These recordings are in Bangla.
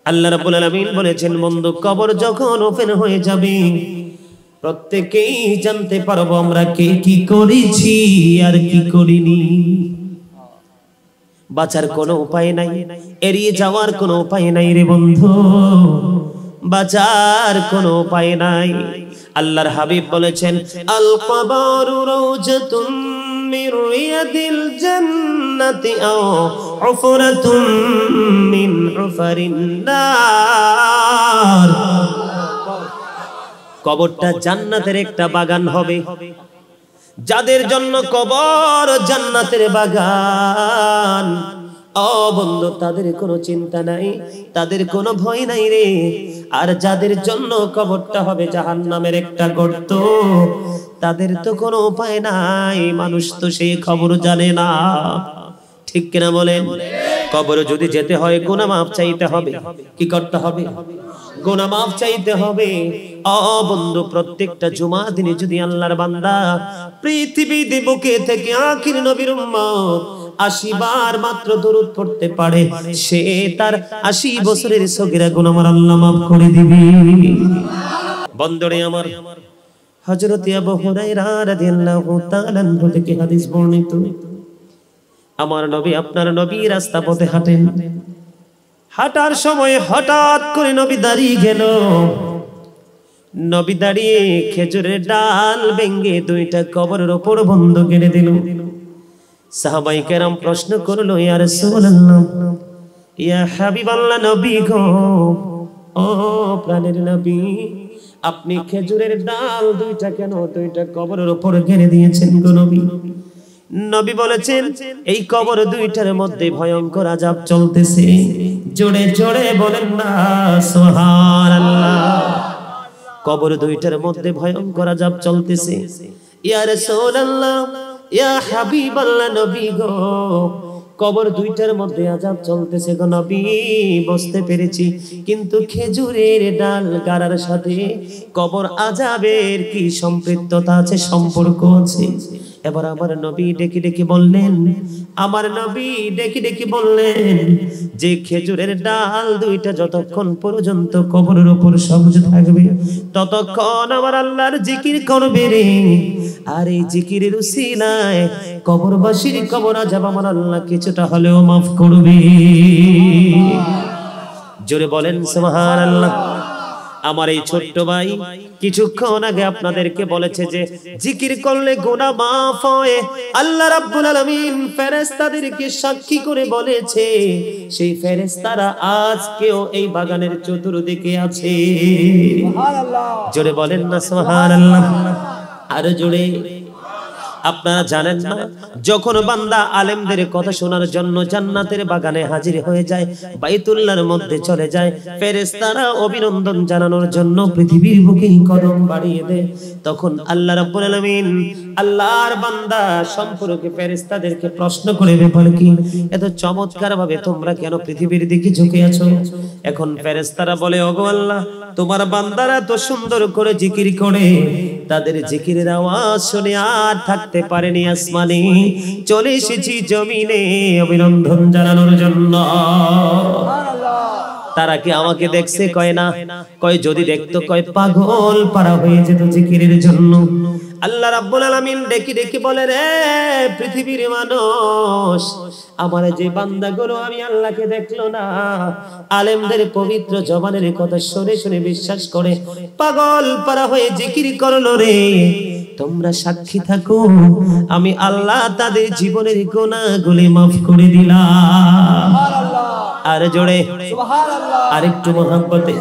আল্লাহ রাব্বুল আলামিন বলেছেন, বন্ধু কবর যখন ওপেন হয়ে যাবে প্রত্যেকেই জানতে পারবো আমরা কে কি করেছি আর কি করিনি। বাঁচার কোনো উপায় নাই, এড়িয়ে যাওয়ার কোনো উপায় নাই রে বন্ধু, বাঁচার কোনো উপায় নাই। আল্লাহর হাবিব বলেছেন, আল কবরু রাউজাতুম মির রিয়াদিল জান্নাতি আও উফরাতুম মিন উফারিন নার। কবরটা জান্নাতের একটা বাগান হবে। যাদের জন্য কবর জান্নাতের বাগান, ও বন্ধু তাদের কোনো চিন্তা নাই, তাদের কোনো ভয় নাই রে। আর যাদের জন্য কবরটা হবে জাহান্নামের একটা গর্ত, তাদের তো কোনো উপায় নাই, মানুষ তো সেই খবর জানে না। ঠিক কিনা বলেন? কবরে যদি যেতে হয় গুনাহ মাফ চাইতে হবে। কি করতে হবে? গুনাহ মাফ চাইতে হবে। ও বন্ধু, প্রত্যেকটা জুমার দিনে যদি আল্লাহর বান্দা পৃথিবীতে বুকে থেকে আখির নবীর উম্মত ৮০ বার মাত্র দরুদ পড়তে পারে, সে তার ৮০ বছরের সগীরা গুনাহ আল্লাহ মাফ করে দিবে। বন্ধুরে আমার, হযরত আবু হুরায়রা রাদিয়াল্লাহু তাআলা আনহু থেকে হাদিস বর্ণিত, আমার নবী আপনার নবী রাস্তা পথে হাঁটেন, হাঁটার সময় হঠাৎ করে নবী দাঁড়িয়ে গেল। নবী দাঁড়িয়ে খেজুরের ডাল ভেঙে দুইটা কবরের উপর বন্ধ করে দিল। সাহাবায়ে কেরাম প্রশ্ন করলো, ইয়া রাসূলুল্লাহ, ইয়া হাবিবাল্লাহ, নবী গো, ও প্রাণের নবী, আপনি খেজুরের ডাল দুইটা কেন দুইটা কবরের উপর ঘিরে দিয়েছেন গো নবী? নবী বলেছেন, এই কবর দুইটার মধ্যে ভয়ঙ্কর আযাব চলতেছে। জোরে জোরে বলেন না সুবহানাল্লাহ। কবর দুইটার মধ্যে ভয়ঙ্কর আযাব চলতেছে। ইয়া রাসূলুল্লাহ, ইয়া হাবিবাল্লাহ, নবী গো, কবর দুইটার মধ্যে আযাব চলতেছে গো নবী, বুঝতে পেরেছি, কিন্তু খেজুরের ডাল গাড়ার সাথে কবর আযাবের কি সম্পৃক্ততা আছে, সম্পর্ক আছে? এবার আমার নবী ডেকে ডেকে বললেন, আমার নবী ডেকে ডেকে বললেন যে খেজুরের ডাল দুইটা যতক্ষণ পর্যন্ত কবরের উপর সবুজ থাকবে ততক্ষণ আমার আল্লাহর জিকির করবে রে। আর এই জিকিরের উসিলায় কবরবাসীর কবর আযাব আমার আল্লাহ কিছুটা হলেও মাফ করবে। জোরে বলেন সুবহানাল্লাহ। আমার এই ছোট্ট ভাই কিছুক্ষণ আগে আপনাদেরকে বলেছে যে জিকির করলে গুনাহ মাফ হয়। আল্লাহ রাব্বুল আলামিন ফেরেশতাদেরকে সাক্ষী করে বলেছে, সেই ফেরেশতারা আজকেও এই বাগানের চতুর্দিকে আছে। সুবহানাল্লাহ। জোরে বলেন না সুবহানাল্লাহ। আর জোরে। আপনারা জানেন না, যখন বান্দা আলেমদের কথা শোনার জন্য জান্নাতের বাগানে হাজির হয়ে যায়, বাইতুল্লাহর মধ্যে চলে যায়, ফেরেশতারা অভিনন্দন জানানোর জন্য পৃথিবীর বুকে কদম বাড়িয়ে দেয়, তখন আল্লাহ রাব্বুল আলামিন আল্লাহর বান্দা সম্পর্কে ফেরেশতাদেরকে প্রশ্ন করে, ব্যাপার কি, এত চমৎকার ভাবে তোমরা কেন পৃথিবীর দিকে ঝুঁকে আছো? এখন ফেরেশতারা বলে, ওগো আল্লাহ, তোমার বান্দারা তো সুন্দর করে জিকির করে, তাদের জিকিরের আওয়াজ শুনে আর থাকতে পারেনি আসমানে, চলে এসেছি জমিনে অভিনন্দন জানানোর জন্য। তারা কি আমাকে দেখছে? কয় না। কয় যদি দেখতো, কয় পাগল পারা হয়ে যেত জিকিরের জন্য। আল্লাহ রাব্বুল আলামিন ডেকে ডেকে বলে, রে পৃথিবীর মানুষ, আমার যে বান্দাগুলো আমি আল্লাহকে দেখলো না, আলেমদের পবিত্র জবানের কথা শুনে শুনে বিশ্বাস করে পাগল পারা হয়ে জিকির করলো রে, তোমরা সাক্ষী থাকো, আমি আল্লাহ তাদের জীবনের গুনাহগুলি মাফ করে দিলাম। আর জোরে সুবহানাল্লাহ। আরেকটু মহব্বতে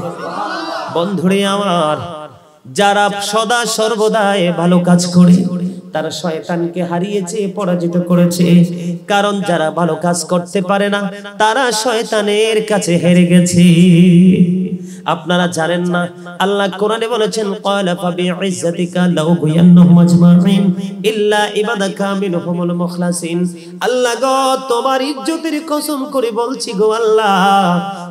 বন্ধুরে আমার, যারা সদা সর্বদা ভালো কাজ করে তারা শয়তানকে হারিয়েছে, পরাজিত করেছে। কারণ যারা ভালো কাজ করতে পারে না তারা শয়তানের কাছে হেরে গেছে। আপনারা জানেন না, আল্লাহ কোরআনে বলেছেন, ক্বালা ফাবিইজ্জাতিকা লাউগিয়ান্নাহুম আজমাইন ইল্লা ইবাদাকা মিনহুমুল মুখলাসিন। আল্লাহ গো, তোমার ইজ্জতের কসম করে বলছি গো আল্লাহ,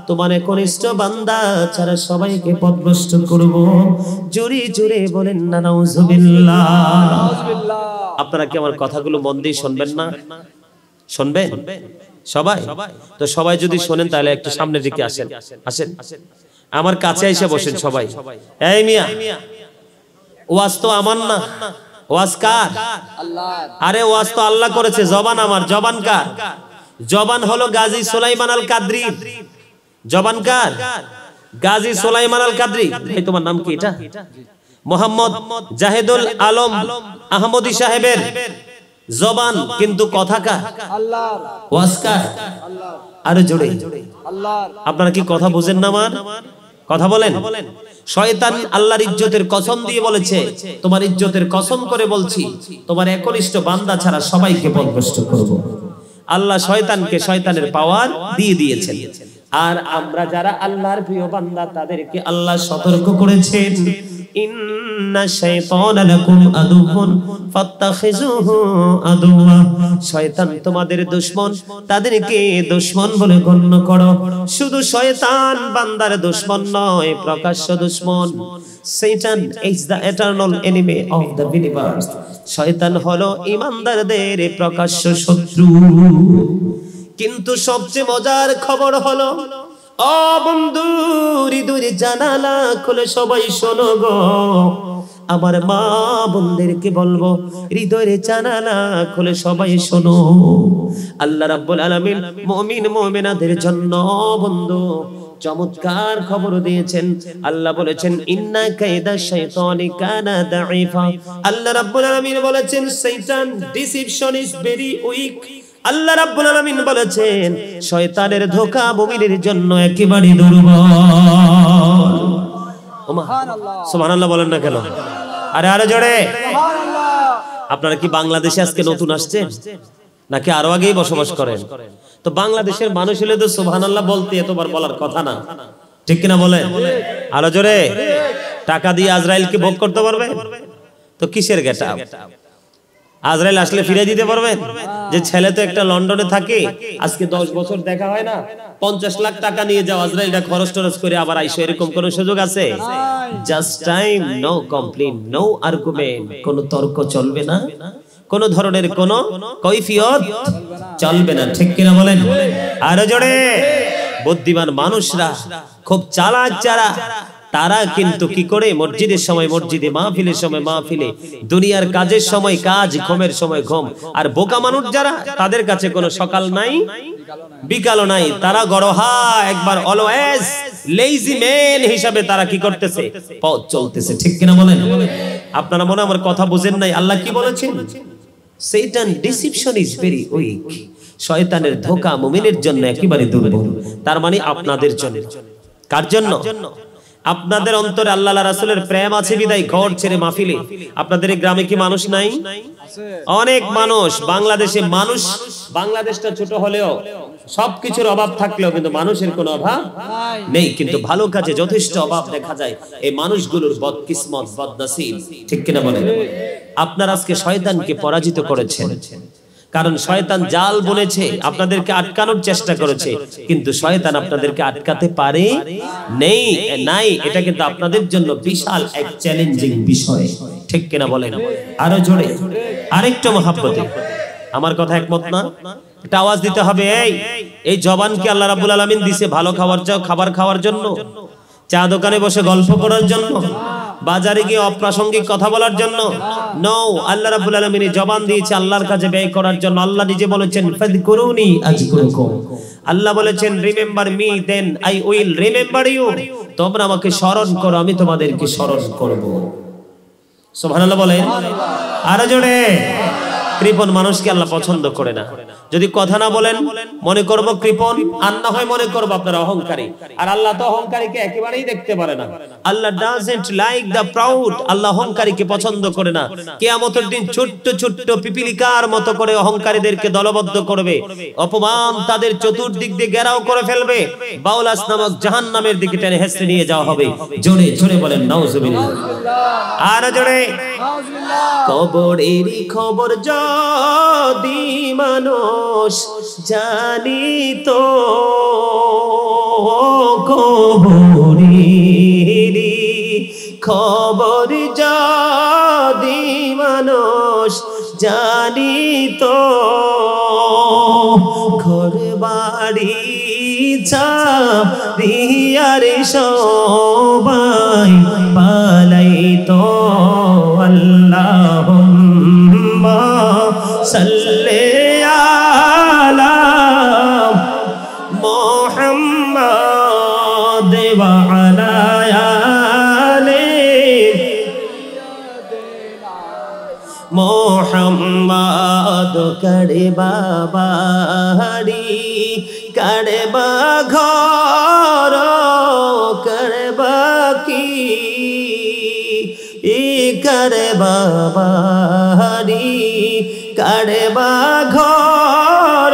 তোমার একনিষ্ঠ বান্দা ছাড়া সবাইকে পথভ্রষ্ট করব। জোরে জোরে বলেন না নাউজুবিল্লাহ। নাউজুবিল্লাহ। আপনারা কি আমার কথাগুলো মন দিয়ে শুনবেন না? শুনবেন? সবাই? তো সবাই যদি শোনেন তাহলে একটু সামনের দিকে আসেন, আসেন আমার কাছে এসে বসেন সবাই। এই মিয়া, ওয়াজ তো আমার না, ওয়াজ কার? আরে ওয়াজ তো আল্লাহ করেছে, জবান আমার। জবান কার? জবান হলো গাজী সুলাইমান আল কাদরি। জবান কার? গাজী সুলাইমান আল কাদরি। ভাই তোমার নাম কি? এটা মোহাম্মদ জাহেদুল আলম আহমদী সাহেবের জবান, কিন্তু কথা কার? আল্লাহর। ওয়াজ কার? আল্লাহর। আরে জোরে আল্লাহর। আপনারা কি কথা বুঝেন না? আমার কথা বলেন। শয়তান আল্লাহর ইজ্জতের কসম দিয়ে বলেছে, তোমার ইজ্জতের কসম করে বলছি, তোমার একনিষ্ঠ বান্দা ছাড়া সবাইকে পথভ্রষ্ট করব। আল্লাহ শয়তানকে শয়তানের পাওয়ার দিয়ে দিয়েছেন। আর আমরা যারা আল্লাহর প্রিয় বান্দা তাদেরকে আল্লাহ সতর্ক করেছেন, ইন্না শাইতানা লাকুম আদুউন ফাত্তাখিযুহু আদুওয়া। শয়তান তোমাদের দুশমন, তাদেরকে দুশমন বলে গণ্য করো। শুধু শয়তান বান্দার দুশমন নয়, প্রকাশ্য দুশমন। Satan is the eternal enemy of the believers. শয়তান হলো ঈমানদারদের প্রকাশ্য শত্রু। কিন্তু সবচেয়ে মজার খবর হলো, ও বন্ধু, হৃদয়ের জানালা খুলে সবাই শোনো গো। আমার মা বোনদেরকে বলবো, হৃদয়ের জানালা খুলে সবাই শোনো। আল্লাহ রাব্বুল আলামিন মুমিন মুমিনাদের জন্য বন্ধু চমৎকার খবর দিয়েছেন। আল্লাহ বলেছেন, ইন্না কায়দা শাইতানি কানা দাঈফা। আল্লাহ রাব্বুল আলামিন বলেছেন, শয়তান ডিসিপশন ইজ ভেরি উইক। আল্লাহ রাব্বুল আলামিন বলেছেন, শয়তানের ধোঁকা মুমিনের জন্য একেবারে দুর্বল। সুবহানাল্লাহ, সুবহানাল্লাহ বলেন না কেন? আরে আরে জোরে সুবহানাল্লাহ। আপনারা কি বাংলাদেশে আজকে নতুন আসছেন নাকি আরো আগেই বসবাস করেন? তো বাংলাদেশের মানুষ হলে তো সুবহানাল্লাহ বলতে এতবার বলার কথা না, ঠিক কিনা বলেন? আরো জোরে। টাকা দিয়ে আজরাইলকে ভোগ করতে পারবে? তো কিসের গেটআপ? আজরাইল আসলে ফিরে দিতে পারবেন? যে ছেলে তো একটা লন্ডনে থাকে, আজকে 10 বছর দেখা হয় না, 50 লাখ টাকা নিয়ে যাও, আজরাইলটা খরচ টরচ করে আবার আইসো, এরকম কোন সুযোগ আছে? Just time, no complain, no argument, কোন তর্ক চলবে না, কোন ধরনের কোন কৈফিয়ত চলবে না, ঠিক কিনা বলেন? আরো জোরে। বুদ্ধিমান মানুষরা, খুব চালাক যারা, তারা কিন্তু কি করে মসজিদের সময় মসজিদে, মাহফিলের সময় মাহফিলে, দুনিয়ার কাজের সময় কাজ, ঘুমের সময় ঘুম। আর বোকা মানুষ যারা, তাদের কাছে কোনো সকাল নাই বিকালও নাই, তারা গড়হা একবার অলওয়েজ লেজি ম্যান হিসাবে তারা কি করতেছে? পথ চলতেছে, ঠিক কিনা বলেন? আপনারা মনে আমার কথা বুঝেন নাই? আল্লাহ কি বলেছেন? শয়তান ডিসিপশন ইজ ভেরি উইক। শয়তানের ধোঁকা মুমিনের জন্য একেবারে দুর্বল। তার মানে আপনাদের জন্য। কার জন্য? আপনাদের অন্তরে আল্লাহ রাসূলের প্রেম আছে বিদায় ঘর ছেড়ে মাহফিলে। আপনাদের এই গ্রামে কি মানুষ নাই? অনেক মানুষ। বাংলাদেশে মানুষ, বাংলাদেশটা ছোট হলেও সবকিছুর অভাব থাকলেও কিন্তু মানুষের কোনো অভাব নেই। কিন্তু ভালো কাজে যথেষ্ট অভাব দেখা যায়। এই মানুষগুলোর বদকিসমত, বদনসিব, ঠিক কিনা বলেন? আপনারা আজকে শয়তানকে পরাজিত করেছেন, কারণ শয়তান জাল বুনেছে, আপনাদেরকে আটকানোর চেষ্টা করেছে, কিন্তু শয়তান আপনাদেরকে আটকাতে পারে নাই। এটা কিন্তু আপনাদের জন্য বিশাল এক চ্যালেঞ্জিং বিষয়, ঠিক কিনা বলেন? আরো জোরে, আরেকটু মহব্বতে। আমার কথা একমত না? একটা আওয়াজ দিতে হবে। এই জবানকে আল্লাহ রাব্বুল আলামিন দিয়েছে ভালো খাবার খাওয়ার জন্য, চা দোকানে বসে গল্প করার জন্য, বাজারে গিয়ে অপ্রাসঙ্গিক কথা বলার জন্য? নো, আল্লাহ রাব্বুল আলামিন জবান দিয়েছে আল্লাহর কাছে ব্যয় করার জন্য। আল্লাহ নিজে বলেছেন, ফাযকুরুনি আযকুরুকুম। আল্লাহ বলেছেন, remember me then I will remember you. তোমরা আমাকে স্মরণ করো, আমি তোমাদেরকে স্মরণ করব। সুবহানাল্লাহ বলেন। আরো জোরে। কৃপণ মানুষকে আল্লাহ পছন্দ করে না। যদি কথা না বলেন মনে করব কৃপণ, আর না হয় মনে করব আপনারা অহংকারী। আর আল্লাহ তো অহংকারীকে একেবারেই দেখতে পারে না। আল্লাহ ডাজন্ট লাইক দ্য প্রাউড। আল্লাহ অহংকারীকে পছন্দ করে না। কিয়ামতের দিন ছোট্ট ছোট্ট পিপিলিকার মতো করে অহংকারীদেরকে দলবদ্ধ করবে, অপমান তাদের চতুর্দিক দিয়ে ঘেরাও করে ফেলবে, বাউলাস নামক জাহান্নামের দিকে টেনে হেঁচড়ে নিয়ে যাওয়া হবে। জোরে জোরে বলেন নাউজুবিল্লাহ। আর জোরে নাউজুবিল্লাহ। কবরেরই খবর যদি মানুষ জানিতো, কবরেরই খবর যদি মানুষ জানিতো, ঘর ছাড়িয়ারে সবাই পালাইতো আল্লাহুম্মা সাল্লি আলা মুহাম্মাদ ওয়া আলা আলি মুহাম্মাদ। কারবা বাড়ি কারবা ঘর কারবা কি কারবা বাড়ি কারবা ঘর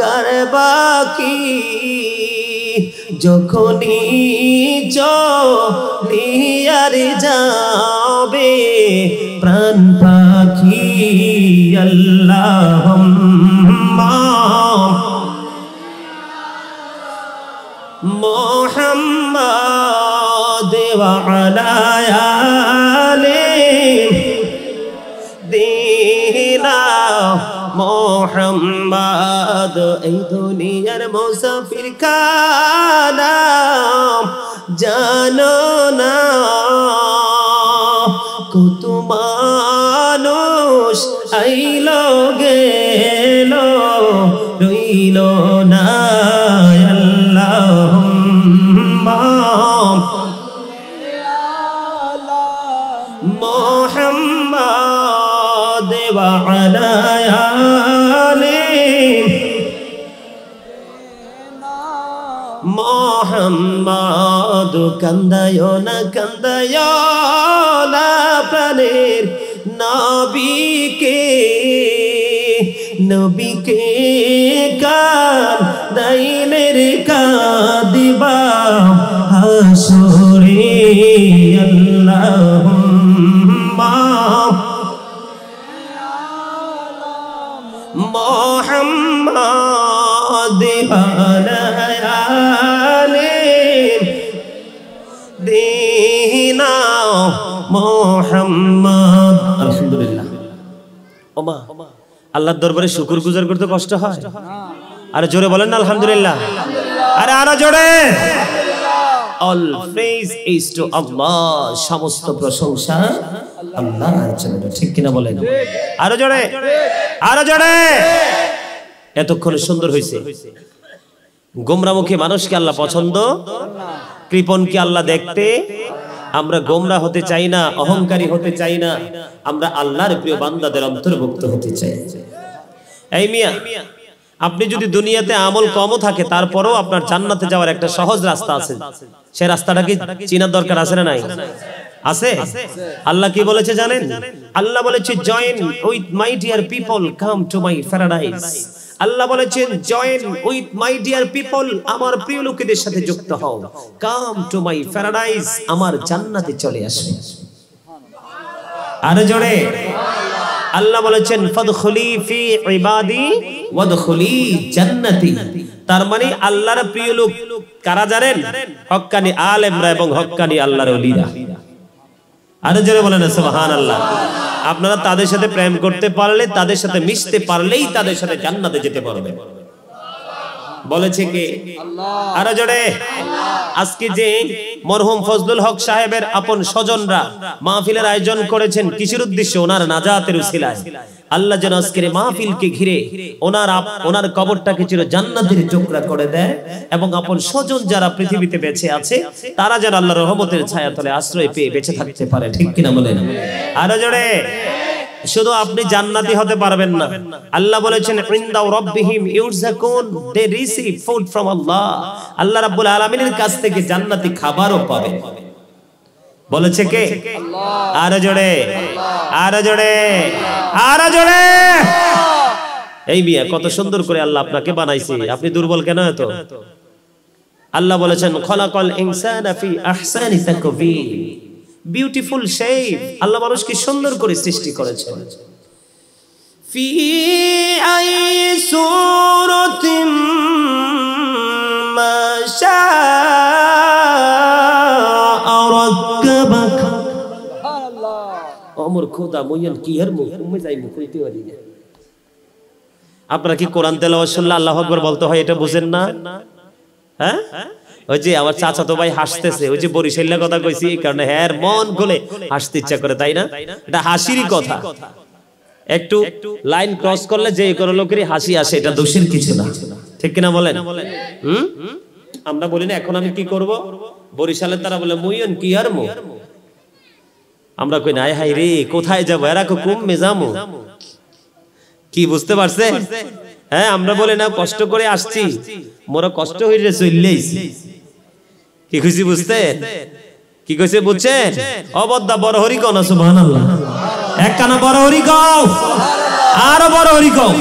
কারবা কি যখনই চলিয়ার যাবে প্রাণ পাখি আল্লাহুম্মা মুহাম্মাদ ওয়া আলা আলি দিনা মুহাম্মাদ। এই দুনিয়ার মুসাফির খানা জানো না কত মানুষ আইলো গেল রইল না আল্লাহুম্মা মুহাম্মাদ ওয়া আলা আলি মুহাম্মাদ। কান্দায় না প্রাণের নবীকে নবীকে কাঁদাইলে রে কাঁদিবা হাসরে আল্লাহুম্মা মুহাম্মাদ ওয়া আলা আলি দিনা মুহাম্মাদ। আলহামদুলিল্লাহ। ওমা আল্লাহর দরবারে শুকর গুজার করতে কষ্ট হয়? আরে জোরে বলেন না আলহামদুলিল্লাহ। আরে আরো জোরে। অল প্রেজ ইজ টু আল্লাহ, সমস্ত প্রশংসা আল্লাহর জন্য। ঠিক কিনা বলেন? আরো জোরে, আরো জোরে। এতক্ষণ সুন্দর হয়েছে। গোমরামুখী মানুষকে আল্লাহ পছন্দ, কৃপণকে আল্লাহ দেখতে। আমরা গোমরা হতে চাই না, অহংকারী হতে চাই না, আমরা আল্লাহর প্রিয় বান্দাদের অন্তর্ভুক্ত হতে চাই। এই মিয়া, আপনি যদি দুনিয়াতে আমল কমও থাকে তারপরেও আপনার জান্নাতে যাওয়ার একটা সহজ রাস্তা আছে। সেই রাস্তাটা কি চিনার দরকার আছে না নাই? আছে। আল্লাহ কি বলেছে জানেন? আল্লাহ বলেছে join with my dear people come to my paradise. Allah বলেছেন join with my dear people, আমার প্রিয় লোকেদের সাথে যুক্ত হও। কাম টু মাই প্যারাডাইস, আমার জান্নাতে চলে আসো। আর জোরে আল্লাহ বলেছেন ফাদখুলি ফি ইবাদি ওয়াদখুলি জান্নাতি। তার মানে আল্লাহর প্রিয় লোক কারা জানেন? হক্কানি আলেমরা এবং হক্কানি আল্লাহর ওলিরা। আর জোরে বলেন সুবহানাল্লাহ। আপনারা তাদের সাথে প্রেম করতে পারলে, তাদের সাথে মিশতে পারলেই তাদের সাথে জান্নাতে যেতে পারবেন। বলেছে কে? আল্লাহ। আরো জোরে। আজকে যে মরহুম ফজলুল হক সাহেবের আপন স্বজনরা মাহফিলের আয়োজন করেছেন কিসের উদ্দেশ্যে? ওনার নাজাতের উসিলায়। আল্লাহ যেন আজকের মাহফিলকে ঘিরে ওনার কবরটাকে চির জান্নাতের টুকরা করে দেয় এবং আপন স্বজন যারা পৃথিবীতে বেঁচে আছে তারা যেন আল্লাহর রহমতের ছায়াতলে আশ্রয় পেয়ে বেঁচে থাকতে পারে। ঠিক কিনা বলেন? আরো জোরে। শুধু আপনি জান্নাতি হতে পারবেন না, আল্লাহ বলেছেন ইনদা রাব্বিহিম ইউরযাকুন, দে রিসিভ ফুড ফ্রম আল্লাহ। আল্লাহ রাব্বুল আলামিনের কাছ থেকে জান্নাতি খাবারও পাবে। বলেছে কে? আল্লাহ। আরো জোরে, আরো জোরে, আরো জোরে। এই মিয়া কত সুন্দর করে আল্লাহ আপনাকে বানাইছে, আপনি দুর্বল কেন এত? আল্লাহ বলেছেন খলাকাল ইনসানা ফি আহসানি তাকবীর, বিউটিফুল শেপ। আল্লাহ মানুষকে সুন্দর করে সৃষ্টি করেছেন। ফি আই সূরাতিন মা শাআ রাক্কাবাক। সুবহানাল্লাহ। ওমর খোদা মইয়ান কি এর মুখ উম্মে যাই মুখ হইতে পারি না। আপনারা কি কোরআন তেলাওয়াত শুনলে আল্লাহু আকবার বলতে হয় এটা বুঝেন না? হ্যাঁ ওই যে আমার চাচাতো ভাই হাসতেছে, ওই যে বরিশালের কথা কইছি এই কারণে হ্যাঁ মন খুলে হাসতে ইচ্ছা করে, তাই না? এটা হাসিরই কথা। একটু লাইন ক্রস করলে যে কোনো লোকেরই হাসি আসে, এটা দোষের কিছু না, ঠিক কিনা বলেন? আমরা বলি না এখন আমি কি করব, বরিশালের তারা বলে মুইয়ন কি আর মু, আমরা কই না হাই রে কোথায় যাবো, এরা কমে যাবো, কি বুঝতে পারছে? হ্যাঁ আমরা বলি না কষ্ট করে আসছি, মোরা কষ্ট হইরে চললেই, কি খুশি বুঝতে, কি কইছে বুঝছেন? অবদ্দা বড় হরি কও না সুবহানাল্লাহ, এক কানা বড় হরি কও, আরো বড় হরি কও,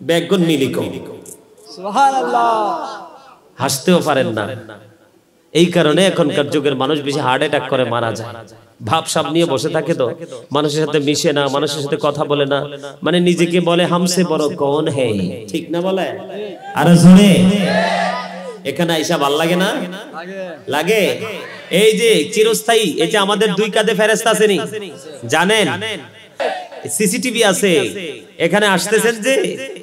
বেগুন মিলি কও সুবহানাল্লাহ। হাসতেও পারেন না, এই কারণে এখনকার যুগের মানুষ বেশি হার্ট অ্যাটাক করে মারা যায়। ভাবসাব নিয়ে বসে থাকে, তো মানুষের সাথে মিশে না, মানুষের সাথে কথা বলে না, মানে নিজেকে বলে হামসে বড় কোন হে, ঠিক না বলে? আরে শুনে এখানে আইসা ভাল লাগে না? লাগে। এই যে চিরস্থায়ী, এই যে আমাদের দুই কাঁধে ফেরেশতা আছেনি জানেন, সিসিটিভি আছে, এখানে আসতেছেন যে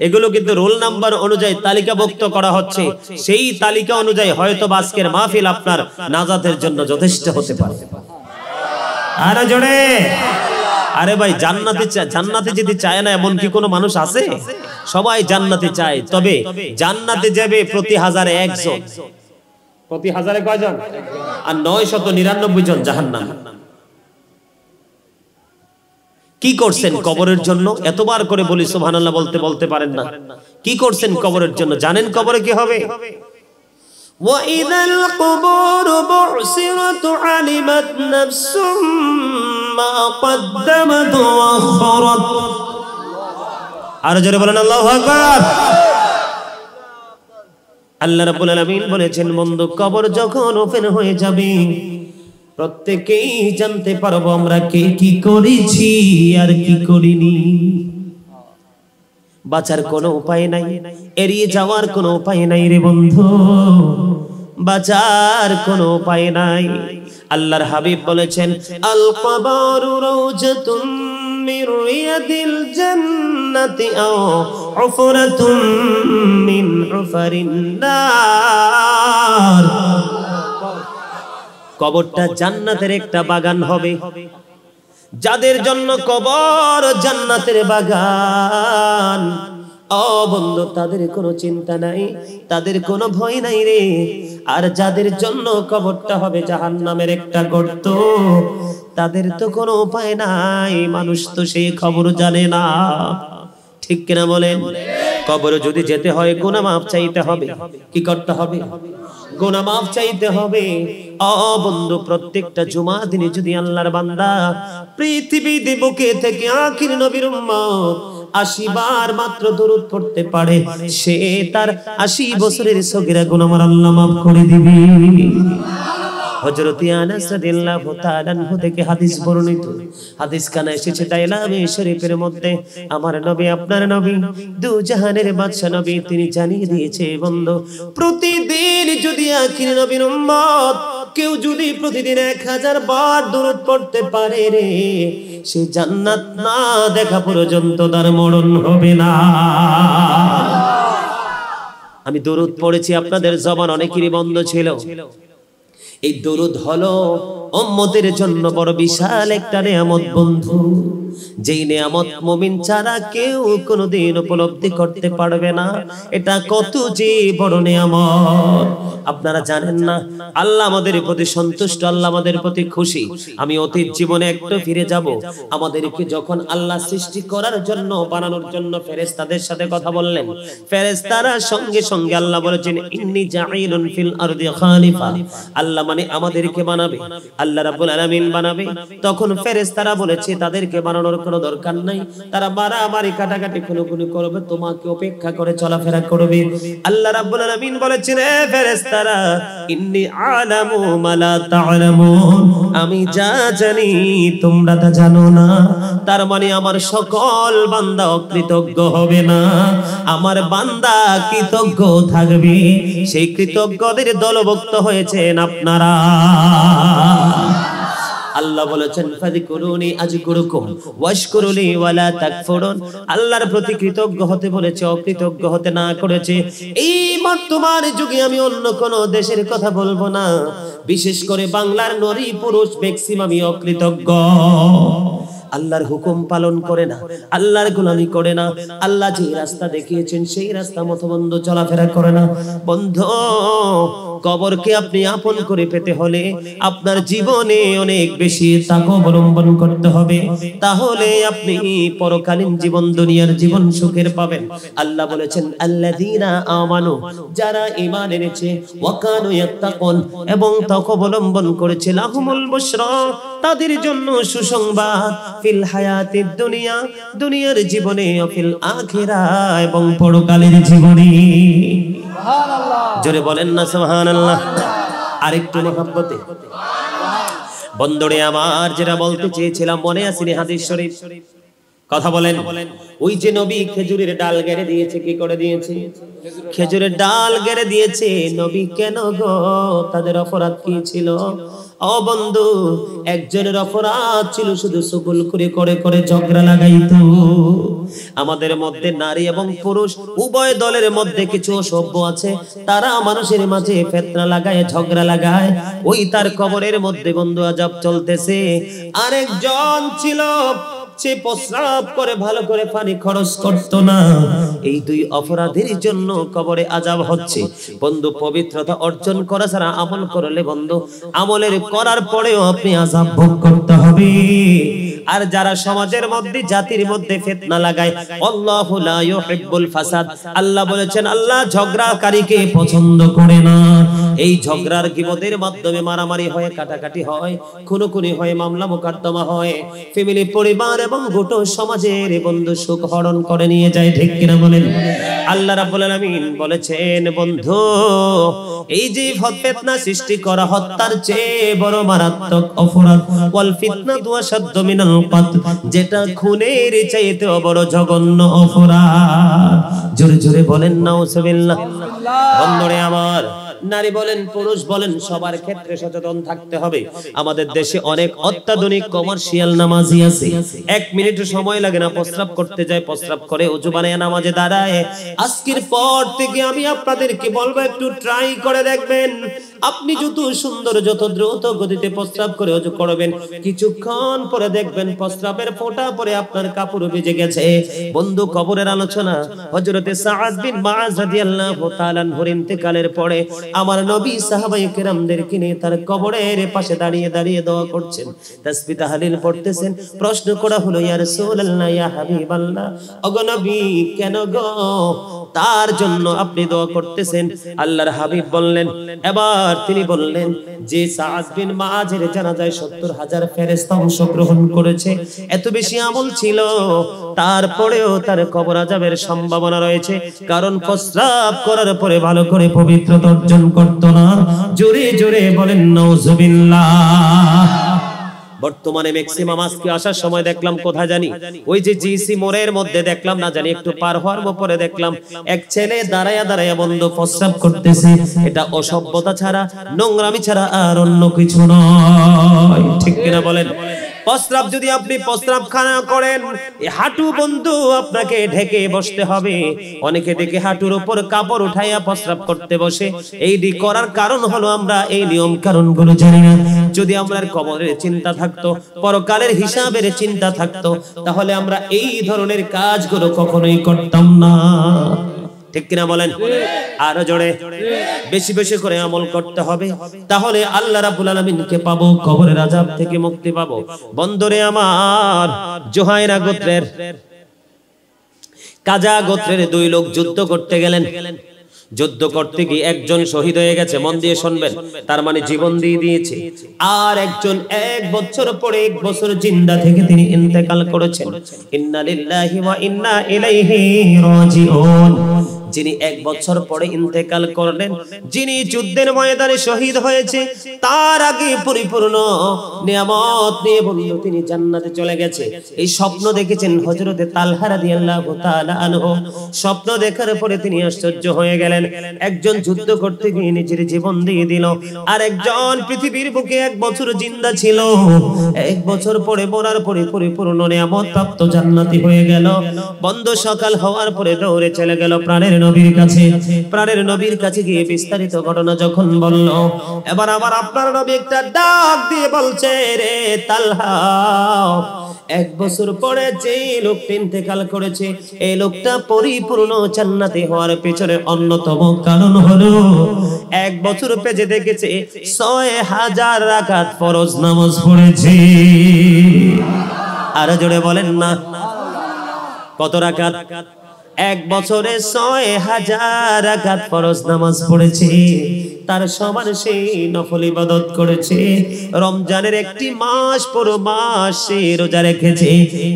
এগুলো কিন্তু রোল নাম্বার অনুযায়ী তালিকাভুক্ত করা হচ্ছে, সেই তালিকা অনুযায়ী হয়তো আজকের মাহফিল আপনার নাজাতের জন্য যথেষ্ট হতে পারে। আরে জোরে, আরে ভাই জান্নাতে যেতে চায় না এমন কি কোনো মানুষ আছে? সবাই জান্নাতে চায়, তবে জান্নাতে যাবে প্রতি 1000-এ 1 জন, প্রতি 1000-এ কয়জন? আর 999 জন জাহান্নাম। কি করছেন কবরের জন্য? এতবার করে বলি সুবহানাল্লাহ বলতে বলতে পারেন না। কি করছেন কবরের জন্য? জানেন কবরে কি হবে? وَإِذَا الْقُبُورُ بُعْثِرَتْ عَلِمَتْ نَفْسٌ مَا قَدَّمَتْ وَأَخَّرَتْ। আর জোরে বলেন আল্লাহু আকবার। আল্লাহ রাব্বুল আলামিন বলেছেন, বন্ধু কবর যখন ওপেন হয়ে যাবে প্রত্যেকেই জানতে পারবো আমরা কে কি করেছি আর কি করিনি। বাঁচার কোনো উপায় নাই, এড়িয়ে যাওয়ার কোনো উপায় নাই রে বন্ধু, বাঁচার কোনো উপায় নাই। আল্লাহর হাবিব বলেছেন, আল কবরু রাউজাতুম মির রিয়াদিল জান্নাতি আও উফরাতুম মিন উফারিন নার। কবরটা জান্নাতের একটা বাগান হবে, যাদের জন্য কবর জান্নাতের বাগান, ও বন্ধু তাদের কোনো চিন্তা নাই, তাদের কোনো ভয় নাই রে। আর যাদের জন্য কবরটা হবে জাহান্নামের একটা গর্ত, তাদের তো কোনো উপায় নাই, মানুষ তো সেই খবর জানে না, ঠিক কিনা বলেন? কবরে যদি যেতে হয় গুনাহ মাফ চাইতে হবে, কি করতে হবে? গুনাহ মাফ চাইতে হবে। ও বন্ধু প্রত্যেকটা জুমার দিনে যদি আল্লাহর বান্দা পৃথিবীতে বুকে থেকে আখির নবীর উম্মত 80 বার মাত্র দরুদ পড়তে পারে, সে তার 80 বছরের সগীরা গুনাহ আল্লাহ মাফ করে দিবে। হযরত আনাস রাদিয়াল্লাহু তাআলা আনহু থেকে হাদিস বর্ণিত, হাদিস কানা এসেছে তাইলামে শরীফের মধ্যে, আমার নবী আপনার নবী দু জাহানের বাদশা নবী তিনি জানিয়ে দিয়েছে, বন্ধু প্রতিদিন যদি আখির নবীর উম্মত কেউ যদি প্রতিদিন 1000 বার দরুদ পড়তে পারে রে, সে জান্নাত না দেখা পর্যন্ত তার মরণ হবে না। আমি দরুদ পড়েছি, আপনাদের জবান অনেকেরই বন্ধ ছিল। এই দরুদ হলো উম্মতের জন্য বড় বিশাল একটা নিয়ামত বন্ধু, যেই নিয়ামত মুমিন ছাড়া কেউ কোনোদিন উপলব্ধি করতে পারবে না। এটা কত যে বড় নিয়ামত আপনারা জানেন না। আল্লাহ আমাদের প্রতি সন্তুষ্ট, আল্লাহ আমাদের প্রতি খুশি। আমি অতীত জীবনে একটু ফিরে যাব। আমাদেরকে যখন আল্লাহ সৃষ্টি করার জন্য, বানানোর জন্য ফেরেশতাদের সাথে কথা বললেন, ফেরেশতারা সঙ্গে সঙ্গে আল্লাহ বলেছেন ইন্নী জাঈলুন ফিল আরদি খালিফা। আল্লাহ মানে আমাদেরকে বানাবে, আল্লাহ রাব্বুল আলামিন বানাবে। তখন ফেরেশতারা বলেছে তাদেরকে বানানোর কোনো দরকার নাই, তারা মারামারি কাটাকাটি খুনোখুনি করবে, তোমাকে অপেক্ষা করে চলাফেরা করবে। আল্লাহ রাব্বুল আলামিন বলেছেন এ ফেরেশতারা ইন্নী আলামু মা লা তা'লামুন, আমি যা জানি তোমরা তা জানো না। তার মানে আমার সকল বান্দা অকৃতজ্ঞ হবে না, আমার বান্দা কৃতজ্ঞ থাকবে। সেই কৃতজ্ঞদের দলভুক্ত হয়েছেন আপনারা। আল্লাহ বলেছেন ফাযকুরুনি আযকুরুকুম ওয়াশকুরুলি ওয়ালা তাকফুরুন। আল্লাহর প্রতি কৃতজ্ঞ হতে বলেছে, অকৃতজ্ঞ হতে না করেছে। এই বর্তমান যুগে আমি অন্য কোন দেশের কথা বলবো না, বিশেষ করে বাংলার নারী পুরুষ ম্যাক্সিমামই অকৃতজ্ঞ। আল্লাহর হুকুম পালন করে না, আল্লাহর গোলামি করে না, আল্লাহ যে রাস্তা দেখিয়েছেন সেই রাস্তা মতো বন্ধু চলাফেরা করে না। বন্ধু, কবরকে আপনি আপন করে পেতে হলে আপনার জীবনে অনেক বেশি তাকওয়া অবলম্বন করতে হবে, তাহলে আপনি পরকালীন জীবন, দুনিয়ার জীবন সুখের পাবেন। আল্লাহ বলেছেন আল্লাযীনা আমানু, যারা ঈমান এনেছে, ওয়া কানু ইয়াত্তাকুন, এবং তাকওয়া অবলম্বন করেছে, লাহুমুল বুশরা, তাদের জন্য সুসংবাদ, ফিল হায়াতিদ দুনিয়া, দুনিয়ার জীবনে, ও ফিল আখিরাহ, এবং পরকালের জীবনে। সুবহানাল্লাহ, জোরে বলেন না সুবহানাল্লাহ। আরেকটু মহব্বতে বন্ধুরে আমার, যেটা বলতে চেয়েছিলাম মনে আছে নি হাদিস শরীফ? কথা বলেন। ওই যে নবী খেজুরের ডাল গেড়ে দিয়েছে, কি করে দিয়েছে? খেজুরের ডাল গেড়ে দিয়েছে। নবী কেন গো? তাদের অপরাধ কি ছিল? ও বন্ধু, একজনের অপরাধ ছিল শুধু সুগুল করে করে করে ঝগড়া লাগাইতো। আমাদের মধ্যে নারী এবং পুরুষ উভয় দলের মধ্যে কিছু অসভ্য আছে, তারা মানুষের মাঝে ফিতনা লাগায়, ঝগড়া লাগায়। ওই তার কবরের মধ্যে বন্ধু আযাব চলতেছে। আরেকজন ছিল, সে প্রস্রাব করে ভালো করে পানি খরচ করতো না। এই দুই অপরাধের জন্য কবরে আযাব হচ্ছে। বন্ধু, পবিত্রতা অর্জন করা ছাড়া আমল করলে বন্ধু, আমলের করার পরেও আপনি আযাব ভোগ করতে হবে। আর যারা সমাজের মধ্যে, জাতির মধ্যে ফিতনা লাগায়, আল্লাহু লা ইউহিব্বুল ফাসাদ, আল্লাহ বলেছেন আল্লাহ ঝগড়াকারীকে পছন্দ করে না। এই ঝগড়ার গীবতের মাধ্যমে মারামারি হয়, কাটাকাটি হয়, খুনোখুনি হয়, মামলা মোকদ্দমা হয়, ফ্যামিলি, পরিবার এবং গোটা সমাজের বন্ধু সুখ হরণ করে নিয়ে যায়। ঠিক কিনা বলেন? আল্লাহ রাব্বুল আলামিন বলেছেন বন্ধু, এই যে ফিতনা সৃষ্টি করা হত্যার চেয়ে বড় মারাত্মক অপরাধ, ওয়াল ফিতনাতু আশাদ্দু মিনাল কতল, যেটা খুনের চাইতে বড় জঘন্য অপরাধ। জোরে জোরে বলেন নাউজুবিল্লাহ। বন্ধুরে আমার, নারী বলেন পুরুষ বলেন সবার ক্ষেত্রে সচেতন থাকতে হবে। আমাদের দেশে অনেক অত্যাধুনিক কমার্শিয়াল নামাজি আছে, 1 মিনিট সময় লাগে না, প্রস্রাব করতে যায়, প্রস্রাব করে ওযু বানায় নামাজে দাঁড়ায়। আজকের পর থেকে আমি আপনাদেরকে বলবো একটু ট্রাই করে দেখবেন। আপনি যত সুন্দর, যত দ্রুত গতিতে প্রস্রাব করে ওযু করবেন, কিছুক্ষণ পরে দেখবেন প্রস্রাবের ফোঁটা পরে আপনার কাপড় ভিজে গেছে। বন্ধু, কবরের আলোচনা, হযরতে সাআদ বিন মুআয রাদিয়াল্লাহু তাআলা আনহুর ইন্তেকালের পরে আমার নবী সাহাবায়ে কেরামদেরকে নিয়ে তার কবরের পাশে দাঁড়িয়ে দাঁড়িয়ে দোয়া করছেন, তাসবিহ তাহলিল পড়তেছেন। প্রশ্ন করা হলো, ইয়া রাসূলুল্লাহ, ইয়া হাবিবাল্লাহ, ওগো নবী, কেন গো তার জন্য আপনি দোয়া করতেছেন? আল্লাহর হাবিব বললেন, এবার তিনি বললেন যে সাআদ বিন মুআযের জানাজায় ৭০,০০০ ফেরেশতা অংশগ্রহণ করেছে। এত বেশি আমল ছিল, তারপরেও তার কবর আযাবের সম্ভাবনা রয়েছে, কারণ প্রস্রাব করার পরে ভালো করে পবিত্রতা অর্জন করত না। জোরে জোরে বলেন নাউজুবিল্লাহ। বর্তমানে ম্যাক্সিমাম আজকে আসার সময় দেখলাম কোথায় জানি, ওই যে জিসি মোড়ের মধ্যে দেখলাম, না জানি একটু পার হওয়ার পরে দেখলাম এক ছেলে দাঁড়ায়া দাঁড়ায়া বন্ধ প্রস্রাব করতেছে। এটা অসভ্যতা ছাড়া, নোংরামি ছাড়া আর অন্য কিছু নয়। ঠিক কিনা বলেন? প্রস্রাব যদি আপনি প্রস্রাবখানা করেন, এই হাঁটু বন্ধু আপনাকে ঢেকে বসতে হবে। অনেকে দেখে হাঁটুর উপর কাপড় উঠাইয়া প্রস্রাব করতে বসে। এই করার কারণ হলো আমরা এই নিয়ম কারণগুলো জানি না। যদি আমরা কবরের চিন্তা থাকতো, পরকালের হিসাবের চিন্তা থাকতো, তাহলে আমরা এই ধরনের কাজগুলো কখনোই করতাম না। ঠিক কিনা বলেন? আরো জোরে, বেশি বেশি করে আমল করতে হবে, তাহলে আল্লাহ রাব্বুল আলামিনকে পাবো, কবরের আযাব থেকে মুক্তি পাবো। বন্ধুরে আমার, জুহাইরা গোত্রের, কাজা গোত্রের 2 লোক যুদ্ধ করতে গেলেন। যুদ্ধ করতে গিয়ে একজন শহীদ হয়ে গেছে, মন দিয়ে শুনবেন, তার মানে জীবন দিয়ে দিয়েছে। আর একজন 1 বছর পরে 1 বছর জিন্দা থেকে তিনি ইন্তেকাল করেছেন। ইন্না লিল্লাহি ওয়া ইন্না ইলাইহি রাজিউন। যিনি 1 বছর পরে ইন্তেকাল করলেন, যিনি যুদ্ধের ময়দানে শহীদ হয়েছে, তার আগে পরিপূর্ণ নিয়ামত নিয়ে বন্ধু তিনি জান্নাতে চলে গেছে। এই স্বপ্ন দেখেছেন হযরতে তালহা রাদিয়াল্লাহু তাআলা আনহু। স্বপ্ন দেখার পরে তিনি আশ্চর্য হয়ে গেলেন। একজন যুদ্ধ করতে গিয়ে নিজের জীবন দিয়ে দিল, আর একজন পৃথিবীর বুকে 1 বছর জিন্দা ছিল, 1 বছর পরে মরার পরে পরিপূর্ণ নিয়ামত প্রাপ্ত জান্নাতি হয়ে গেল। বন্ধু সকাল হওয়ার পরে দৌড়ে চলে গেল প্রাণের নবীর কাছে। প্রাণের নবীর কাছে গিয়ে বিস্তারিত ঘটনা যখন বলল, এবার আবার আপনার নবী একটা ডাক দিয়ে বলছে, রে তালহা, 1 বছর পরে যে লোকটা ইন্তেকাল করেছে, এই লোকটা পরিপূর্ণ জান্নাতি হওয়ার পেছনে অন্যতম কারণ হলো 1 বছর পেজে দেখেছে 6000 রাকাত ফরজ নামাজ পড়েছে। আর জোরে বলেন না, কত রাকাত? 1 বছরে 6000 রাকাত ফরজ নামাজ পড়েছে। তার সমান সেই নফল ইবাদত করেছে। রমজানের একটি মাস পুরো মাস সে রোজা রেখেছে।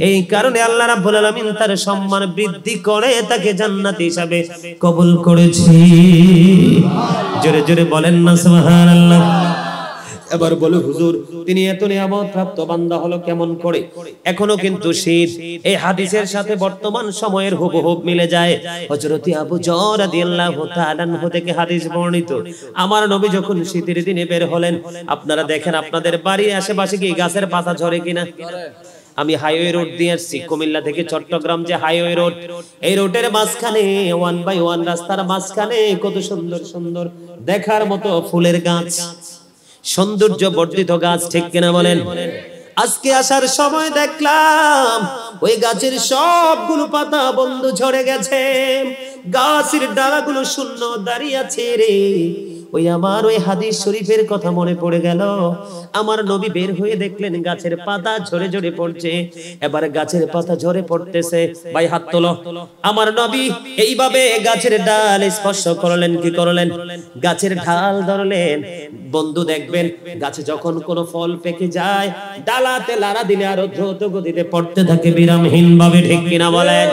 এই কারণে আল্লাহ রাব্বুল আলামিন তার সম্মান বৃদ্ধি করে তাকে জান্নাতি হিসাবে কবুল করেছে। জোরে জোরে বলেন না সুবহানাল্লাহ। এবার বলে, হুজুর তিনি এত নিয়ামত প্রাপ্ত বান্দা হলো কেমন করে? এখনো কিন্তু শীত। এই হাদিসের সাথে বর্তমান সময়ের হুবহুব মিলে যায়। হযরত আবু যর রাদিয়াল্লাহু তাআলা আনহু থেকে হাদিস বর্ণিত, আমার নবী যখন শীতের দিনে বের হলেন, আপনারা দেখেন আপনাদের বাড়ির আশেপাশে কি গাছের পাতা ঝরে কিনা? আমি হাইওয়ে রোড দিয়ে আসছি, কুমিল্লা থেকে চট্টগ্রাম যে হাইওয়ে রোড, এই রোডের মাঝখানে 1 বাই 1 রাস্তার মাঝখানে কত সুন্দর সুন্দর দেখার মতো ফুলের গাছ, সৌন্দর্য বর্ধিত গাছ, ঠিক কিনা বলেন? আজকে আসার সময় দেখলাম ওই গাছের সবগুলো পাতা বন্ধু ঝরে গেছে, গাছের ডালাগুলো শূন্য দাঁড়িয়ে আছে রে। ওই আমার ওই হাদিস শরীফের কথা মনে পড়ে গেল। আমার নবী বের হয়ে দেখলেন গাছের পাতা ঝরে ঝরে পড়ছে। এবার গাছের পাতা ঝরে পড়তেছে, ভাই হাত তোলো। আমার নবী এইভাবে গাছের ডাল স্পর্শ করলেন, কি করলেন? গাছের ঢাল ধরলেন। বন্ধু দেখবেন গাছে যখন কোনো ফল পেকে যায়, ডালাতে লাড়া দিলে আরো দ্রুত গতিতে পড়তে থাকে বিরামহীন ভাবে, ঠিক কিনা বলেন?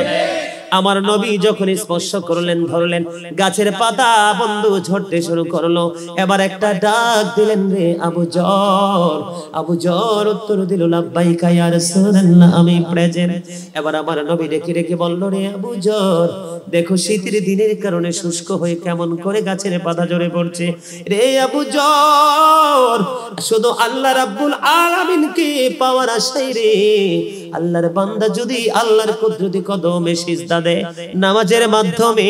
আমার নবী যখন স্পর্শ করলেন, ধরলেন, গাছের পাতা বন্ধু ঝরতে শুরু করলো। এবার একটা ডাক দিলেন, রে আবু যর। আবু যর উত্তর দিল, লাব্বাইকা ইয়া রাসূলুল্লাহ, আমি প্রেজেন্ট। এবার আমার নবী ডেকে ডেকে বলল, রে আবু যর, দেখো শীতের দিনের কারণে শুষ্ক হয়ে কেমন করে গাছের পাতা ঝরে পড়ছে। রে আবু যর, শুধু আল্লাহ রাব্বুল আলামিনকে পাওয়ার আশায় রে আল্লাহর বান্দা যদি আল্লাহর কুদরতি কদমে সিজদা দেয় নামাজের মাধ্যমে,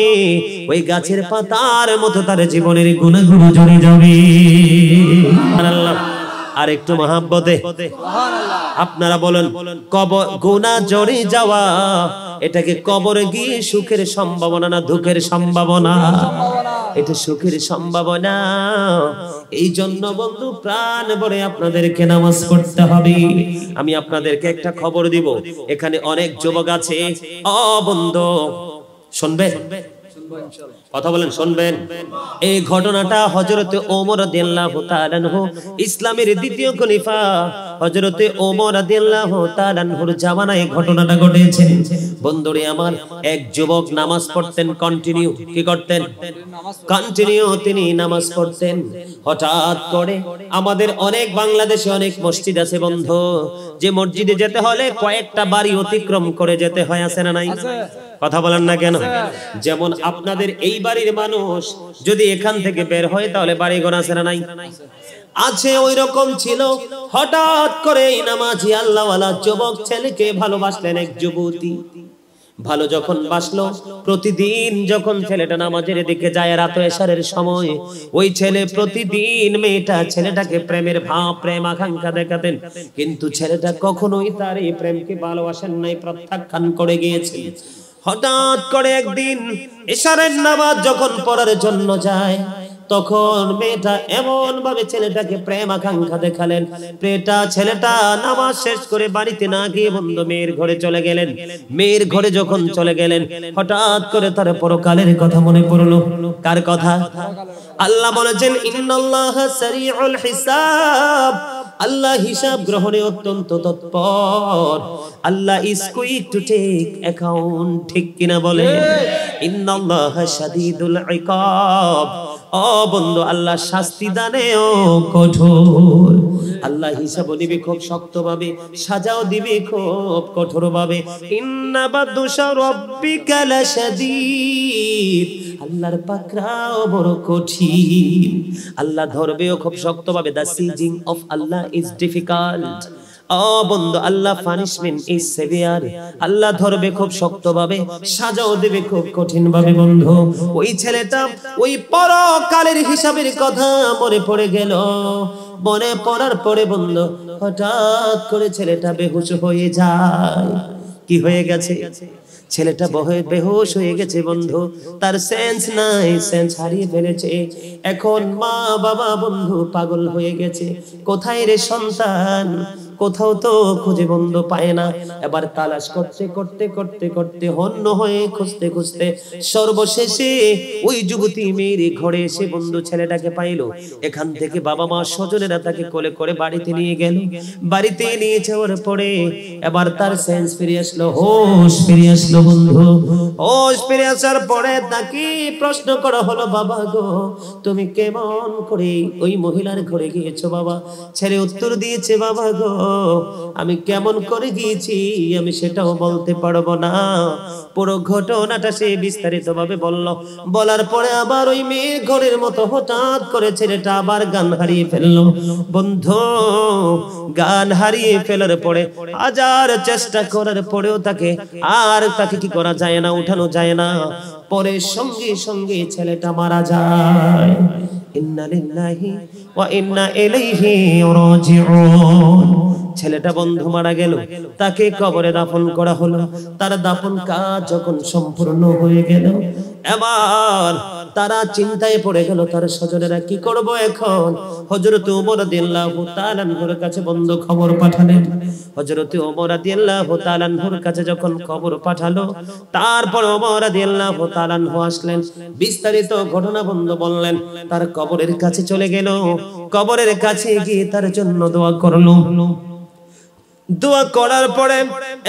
ওই গাছের পাতার মতো তার জীবনের গুনাহগুলো ঝরে যাবে। সুবহানাল্লাহ। আর একটু মহাব্বতে আপনারা বলেন, কবর গুনাহ ঝরে যাওয়া, এটাকে কবরে গিয়ে সুখের সম্ভাবনা না দুঃখের সম্ভাবনা? এটা সুখের সম্ভাবনা। এই জন্য বন্ধু প্রাণ ভরে আপনাদেরকে নামাজ পড়তে হবে। আমি আপনাদেরকে একটা খবর দিব, এখানে অনেক যুবক আছে। ও বন্ধু শুনবেন, কথা বলেন, শুনবেন। এই ঘটনাটা হযরতে ওমর রাদিয়াল্লাহু তাআলা আনহু, ইসলামের দ্বিতীয় খলিফা হযরতে ওমর রাদিয়াল্লাহু তাআলা আনহুর জামানায় ঘটনাটা ঘটেছে। বন্ধুরে আমার, এক যুবক নামাজ পড়তেন কন্টিনিউ। কি করতেন? কন্টিনিউ তিনি নামাজ পড়তেন। হঠাৎ করে আমাদের অনেক বাংলাদেশে অনেক মসজিদ আছে বন্ধু, যে মসজিদে যেতে হলে কয়েকটা বাড়ি অতিক্রম করে যেতে হয়, আছে না নাই? কথা বলেন না কেন? যেমন আপনাদের এই বাড়ির মানুষ যদি এখান থেকে বের হয় তাহলে বাড়ি ঘর আছে না নাই? আছে। ওই রকম ছিল। হঠাৎ করে এই নামাজি আল্লাহওয়ালা যুবক ছেলেকে ভালোবাসলেন এক যুবতী। ভালো যখন বাসলো, প্রতিদিন যখন ছেলেটা নামাজের দিকে যায় রাত এশারের সময়, ওই ছেলে প্রতিদিন মেয়েটা ছেলেটাকে প্রেমের ভাব, প্রেম আকাঙ্ক্ষা দেখাতেন, কিন্তু ছেলেটা কখনোই তার এই প্রেমকে ভালোবাসেন নাই, প্রত্যাখ্যান করে গিয়েছে। হঠাৎ করে একদিন এশারের নামাজ যখন পড়ার জন্য যায়, তখন মেয়েটা এমন ভাবে ছেলেটাকে প্রেম আকাঙ্ক্ষা দেখালেন, ছেলেটা নামাজ শেষ করে বাড়িতে না গিয়ে বন্ধু মেয়ের ঘরে চলে গেলেন। মেয়ের ঘরে যখন চলে গেলেন, হঠাৎ করে তার পরকালের কথা মনে পড়লো। কার কথা? আল্লাহ বলেছেন ইন্নাল্লাহা সারিউল হিসাব, আল্লাহ হিসাব গ্রহণে অত্যন্ত তৎপর। Allah is quick to take account, ঠিক কিনা বলে? ইন্নাল্লাহা শাদীদুল ইকাব, ও বন্ধু আল্লাহ শাস্তি দানেও কঠোর। আল্লাহ হিসাব দিবে খুব শক্তভাবে, সাজাও দিবে খুব কঠোরভাবে। ইন্না বাদশা রাব্বিকা লাশাদীদ, আল্লাহর পাকড়াও বড় কঠিন। আল্লাহ ধরবেও খুব শক্তভাবে। The seizing of Allah is difficult. ও বন্ধু Allah punishment is saviour, Allah ধরবে খুব শক্তভাবে, সাজাও দেবে খুব কঠিন ভাবে। বন্ধু ওই ছেলেটা ওই পরকালের হিসাবের কথা মনে পড়ে গেল। মনে পড়ার পরে বন্ধু হঠাৎ করে ছেলেটা বেহুশ হয়ে যায়। কি হয়ে গেছে? ছেলেটা বেহুশ হয়ে গেছে বন্ধু, তার সেন্স নাই, সেন্স হারিয়ে ফেলেছে। এখন মা বাবা বন্ধু পাগল হয়ে গেছে, কোথায় রে সন্তান, কোথাও তো খুঁজে বন্ধু পায় না। এবার তালাশ করতে করতে করতে করতে হন্য হয়ে খুঁজতে খুঁজতে সর্বশেষে ওই যুবতী মেয়ের ঘরে এসে বন্ধু ছেলেটাকে পাইলো। এখান থেকে বাবা মা স্বজনেরা তাকে কোলে করে বাড়িতে নিয়ে গেল। বাড়িতে নিয়ে যাওয়ার পরে এবার তার সেন্স ফিরে আসলো, হোশ ফিরে আসলো বন্ধু। হোশ ফিরে আসার পরে তাকে প্রশ্ন করা হলো, বাবা গো তুমি কেমন করে ওই মহিলার ঘরে গিয়েছো বাবা? ছেলে উত্তর দিয়েছে, বাবা গো আমি কেমন করে গিয়েছি আমি সেটাও বলতে পারবো না। পুরো ঘটনাটা সে বিস্তারিত ভাবে বলল। বলার পরে আবার ওই মেয়ের ঘরের মতো হঠাৎ করে ছেলেটা আবার গান হারিয়ে ফেললো। বন্ধু গান হারিয়ে ফেলার পরে হাজার চেষ্টা করার পরেও তাকে কি করা যায় না, উঠানো যায় না। পরে সঙ্গে সঙ্গে ছেলেটা মারা যায়। ইন্না লিল্লাহি ওয়া ইন্না ইলাইহি রাজিউন। ছেলেটা বন্ধু মারা গেল, তাকে কবরে দাফন করা হলো। তার দাফন কাজ যখন সম্পূর্ণ হয়ে গেল, এবার তারা চিন্তায় পড়ে গেল, তার স্বজনেরা কি করব এখন। হযরত ওমর রাদিয়াল্লাহু তাআলা আনহুর কাছে বন্ধু খবর পাঠালেন। হযরত ওমর রাদিয়াল্লাহু তাআলা আনহুর কাছে যখন খবর পাঠালো, তারপর ওমর রাদিয়াল্লাহু তাআলা আনহু আসলেন, বিস্তারিত ঘটনা বন্ধু বললেন। তার কবরের কাছে চলে গেল, কবরের কাছে গিয়ে তার জন্য দোয়া করলো। দোয়া করার পরে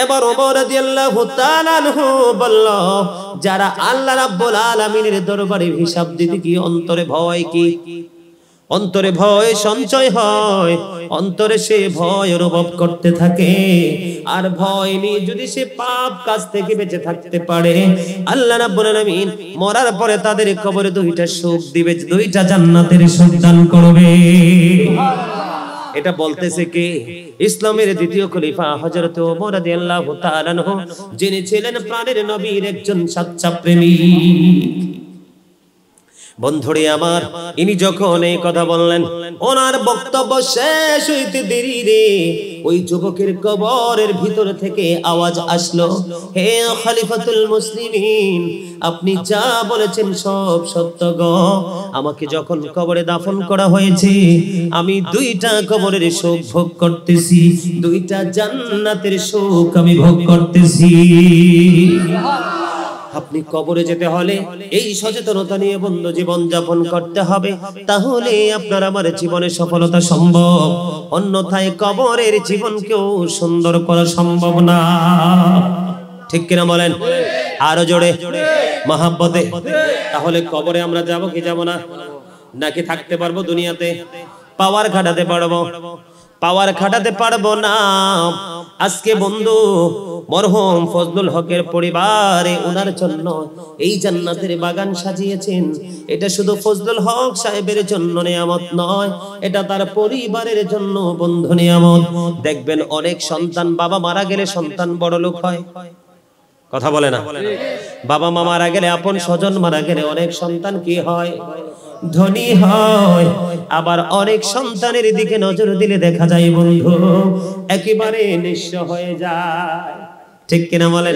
এবার ওমর রাদিয়াল্লাহু তাআলা আনহু বলল, যারা আল্লাহ রাব্বুল আলামিনের দরবারে হিসাব দিতে কি অন্তরে ভয়, কি অন্তরে ভয় সঞ্চয় হয়, অন্তরে সে ভয় অনুভব করতে থাকে। আর ভয় নিয়ে যদি সে পাপ কাজ থেকে বেঁচে থাকতে পারে, আল্লাহ রাব্বুল আলামিন মরার পরে তাদের কবরে দুইটা সুখ দিবে, দুইটা জান্নাতের সুখ দান করবে। এটা বলতেছে কে? ইসলামের দ্বিতীয় খলিফা হযরত ওমর রাদিয়াল্লাহু তাআলা আনহু, যিনি ছিলেন প্রাণের নবীর একজন সাচ্চা প্রেমিক। বন্ধুরে আমার, ইনি যখন এই কথা বললেন, ওনার বক্তব্য শেষ হইতে দেরি রে ওই যুবকের কবরের ভিতর থেকে আওয়াজ আসলো, হে খলিফাতুল মুসলিমিন, আপনি যা বলেছেন সব সত্য গো। আমাকে যখন কবরে দাফন করা হয়েছে, আমি দুইটা কবরের সুখ ভোগ করতেছি, দুইটা জান্নাতের সুখ আমি ভোগ করতেছি। আপনি কবরে যেতে হলে এই সচেতনতা নিয়ে বন্ধু জীবন যাপন করতে হবে, তাহলে আপনার আমার জীবনে সফলতা সম্ভব। অন্যথায় কবরের জীবনকেও সুন্দর করা সম্ভব না। ঠিক কিনা বলেন? আরো জোরে মহাব্বতে। তাহলে কবরে আমরা যাব কি যাব না? নাকি থাকতে পারবো দুনিয়াতে? পাওয়ার খাটাতে পারবো? পাওয়ার খাটাতে পারবো না। আজকে বন্ধু মরহুম ফজলুল হকের পরিবারে ওনার জন্য এই জান্নাতের বাগান সাজিয়েছেন। এটা শুধু ফজলুল হক সাহেবের জন্য নিয়ামত নয়, এটা তার পরিবারের জন্য বন্ধু নিয়ামত। দেখবেন অনেক সন্তান বাবা মারা গেলে সন্তান বড় লোক হয়, কথা বলে না? বাবা মা মারা গেলে, আপন স্বজন মারা গেলে অনেক সন্তান কি হয়? ধনী হয়। আবার অনেক সন্তানের দিকে নজর দিলে দেখা যায় বন্ধু একেবারে নিঃস্ব হয়ে যায়। ঠিক কিনা বলেন?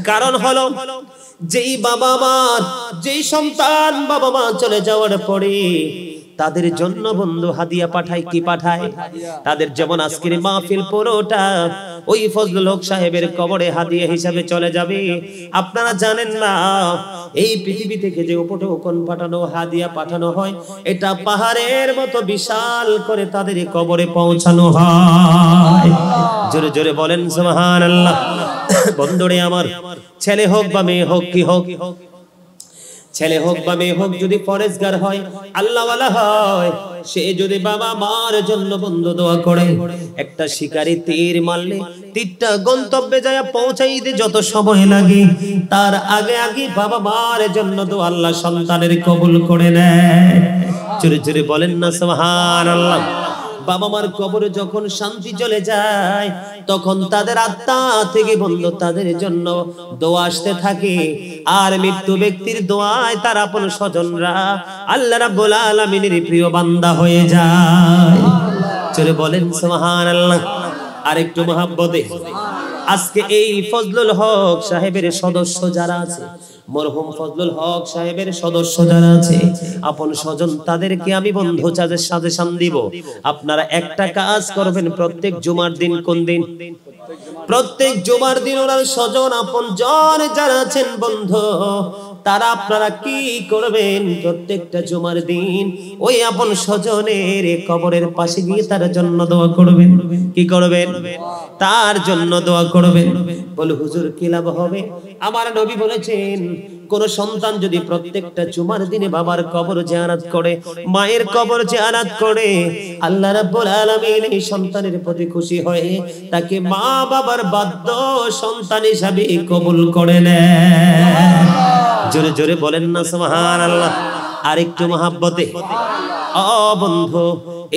কারণ হলো যেই বাবা মা, যেই সন্তান বাবা মা চলে যাওয়ার পরে তাদের জন্য বন্ধু হাদিয়া পাঠায়, কি পাঠায়? তাদের যেমন আজকের মাহফিল পুরোটা ওই ফজলুল হক সাহেবের কবরে হাদিয়া হিসাবে চলে যাবে। আপনারা জানেন না, এই পৃথিবী থেকে যে উপঢৌকন পাঠানো, হাদিয়া পাঠানো হয়, এটা পাহাড়ের মতো বিশাল করে তাদের কবরে পৌঁছানো হয়। জোরে জোরে বলেন সুবহানাল্লাহ। বন্ধুরে আমার, ছেলে হোক বা মেয়ে হোক, কি হোক, ছেলে হোক বা মেয়ে হোক, যদি পরেজগার হয়, আল্লাহওয়ালা হয়, সে যদি বাবা মার জন্য বন্ধু দোয়া করে, একটা শিকারী তীর মারলে তীরটা গন্তব্যে যায় পৌঁছাইতে যত সময় লাগে, তার আগে আগে বাবা মার জন্য দোয়া আল্লাহ সন্তানের কবুল করে নেয়। জোরে জোরে বলেন না সুবহানাল্লাহ। বাবা মার কবরে যখন শান্তি চলে যায়, তখন তাদের আত্মা থেকে বন্ধু তাদের জন্য দোয়া আসতে থাকে। আর মৃত্যু ব্যক্তির দোয়ায় তার আপন স্বজনরা আল্লাহ রাব্বুল আলামিনের প্রিয় বান্দা হয়ে যায়। চলে বলেন সুবহানাল্লাহ। আরেকটু মহব্বতে, আজকে এই ফজলুল হক সাহেবের সদস্য যারা আছে, মরহুম ফজলুল হক সাহেবের সদস্য যারা আছে, আপন স্বজন, তাদেরকে আমি বন্ধু সাজেশন দিব, আপনারা একটা কাজ করবেন, প্রত্যেক জুমার দিন, কোন দিন? প্রত্যেক জুমার দিন ওনার স্বজন আপন জন যারা আছেন বন্ধু, তারা আপনারা কি করবেন, প্রত্যেকটা জুমার দিন ওই আপন স্বজনের কবরের পাশে গিয়ে তার জন্য দোয়া করবেন। কি করবেন? তার জন্য দোয়া করবেন। বলে হুজুর কি লাভ হবে? আমার নবী বলেছেন, কোন সন্তান যদি প্রত্যেকটা জুমার দিনে বাবার কবর জিয়ারত করে, মায়ের কবর জিয়ারত করে, আল্লাহ রাব্বুল আলামিন এই সন্তানের প্রতি খুশি হয়ে তাকে মা বাবার বাধ্য সন্তান হিসাবে কবুল করে নেয়। জোরে জোরে বলেন না সুবহানাল্লাহ। আরেকটু মহব্বতে, ও বন্ধু,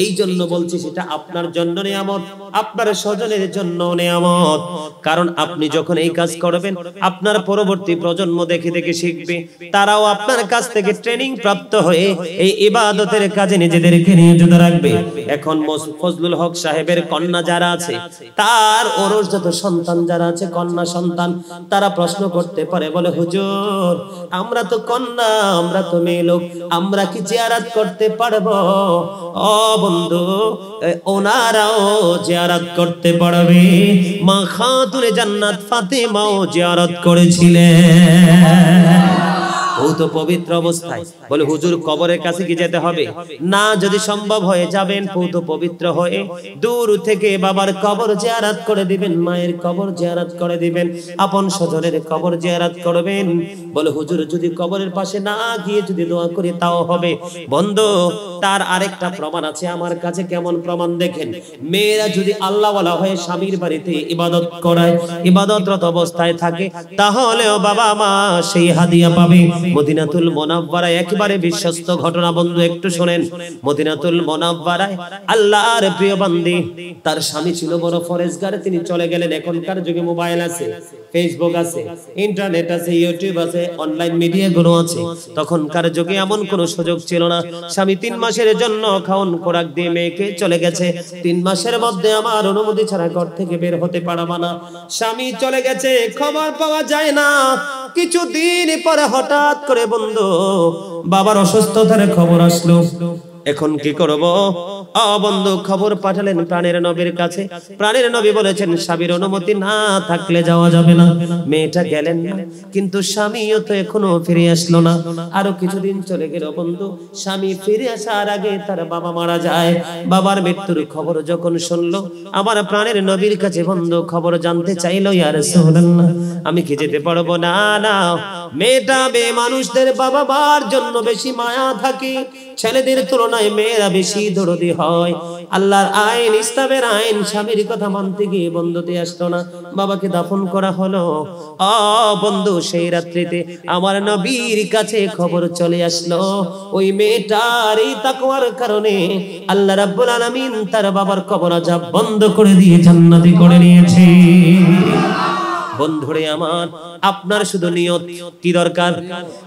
এই জন্য বলছি, সেটা আপনার জন্য নিয়ামত, আপনার স্বজনের জন্য নিয়ামত। কারণ আপনি যখন এই কাজ করবেন, আপনার পরবর্তী প্রজন্ম দেখে দেখে শিখবে, তারাও আপনার কাছ থেকে ট্রেনিং প্রাপ্ত হয়ে এই ইবাদতের কাজে নিজেদেরকে নিয়োজিত রাখবে। এখন ফজলুল হক সাহেবের কন্যা যারা আছে, তার ওরসজাত সন্তান যারা আছে, কন্যা সন্তান, তারা প্রশ্ন করতে পারে, বলে হুজুর আমরা তো কন্যা, আমরা তো মেয়ে লোক, আমরা কি জিয়ারত করতে পারবো? ও বন্ধু, ওনারাও জিয়ারত করতে পারবে। মা খাতুনে জান্নাত ফাতেমাও জিয়ারত করেছিলেন। ও তো পবিত্র অবস্থায়। বলে হুজুর কবরের কাছে কি যেতে হবে? না, যদি সম্ভব হয়ে যাবেন পৌত পবিত্র হয়ে দূর থেকে বাবার কবর জিয়ারত করে দিবেন, মায়ের কবর জিয়ারত করে দিবেন, আপন স্বজনের কবর জিয়ারত করবেন। বলে হুজুর যদি কবরের পাশে না গিয়ে যদি দোয়া করি তাও হবে। বন্ধু, তার আরেকটা প্রমাণ আছে আমার কাছে। কেমন প্রমাণ দেখেন, মেয়েরা যদি আল্লাহওয়ালা হয়ে স্বামীর বাড়িতে ইবাদত করায়, ইবাদতরত অবস্থায় থাকে, তাহলেও বাবা মা সেই হাদিয়া পাবে। মদিনাতুল মুনাওয়ারায় একেবারে বিশ্বস্ত ঘটনা বন্ধু, একটু শুনেন। মদিনাতুল মুনাওয়ারায় আল্লাহর প্রিয় বান্দি, তার স্বামী ছিল বড় ফরেজগার, তিনি চলে গেলেন। এখনকার যুগে মোবাইল আছে, ফেসবুক আছে, ইন্টারনেট আছে, ইউটিউব আছে, অনলাইন মিডিয়া গুলো আছে। তখনকার যুগে এমন কোনো সুযোগ ছিল না। স্বামী 3 মাসের জন্য খাওন খোরাক দিয়ে মেয়েকে চলে গেছে। 3 মাসের মধ্যে আমার অনুমতি ছাড়া ঘর থেকে বের হতে পারবা না। স্বামী চলে গেছে, খবর পাওয়া যায় না। কিছুদিন পরে হঠাৎ করে বন্ধু বাবার অসুস্থতার খবর আসলো। এখন কি করব? বন্ধু খবর পাঠালেন প্রাণের নবীর কাছে। প্রাণের নবী বলেছেন স্বামীর অনুমতি না থাকলে যাওয়া যাবে না। মেয়েটা গেলেন না, কিন্তু স্বামীও তো এখনো ফিরে আসলো না। আরো কিছুদিন চলে গেল বন্ধু, স্বামী ফিরে আসার আগে তার বাবা মারা যায়। বাবার মৃত্যুর খবর যখন শুনলো, আমার প্রাণের নবীর কাছে বন্ধু খবর জানতে চাইলো, ইয়া রাসূলুল্লাহ আমি কি যেতে পারবো? না না, মেয়েটা মেয়ে মানুষদের বাবা মার জন্য বেশি মায়া থাকে, ছেলেদের তুলনায় মেয়েরা বেশি দরদি হয়। আল্লাহর আইন, ইসলামের আইন, স্বামীর কথা মানতে গিয়ে বন্ধুতে আসতো না। বাবাকে দাফন করা হলো। বন্ধু সেই রাত্রিতে আমার নবীর কাছে খবর চলে আসলো, ওই মেয়েটার এই তাকওয়ার কারণে আল্লাহ রাব্বুল আলামিন তার বাবার কবর আযাব বন্ধ করে দিয়ে জান্নাতি করে নিয়েছে। বন্ধুরে আমার, আপনার শুধু নিয়ত কি দরকার?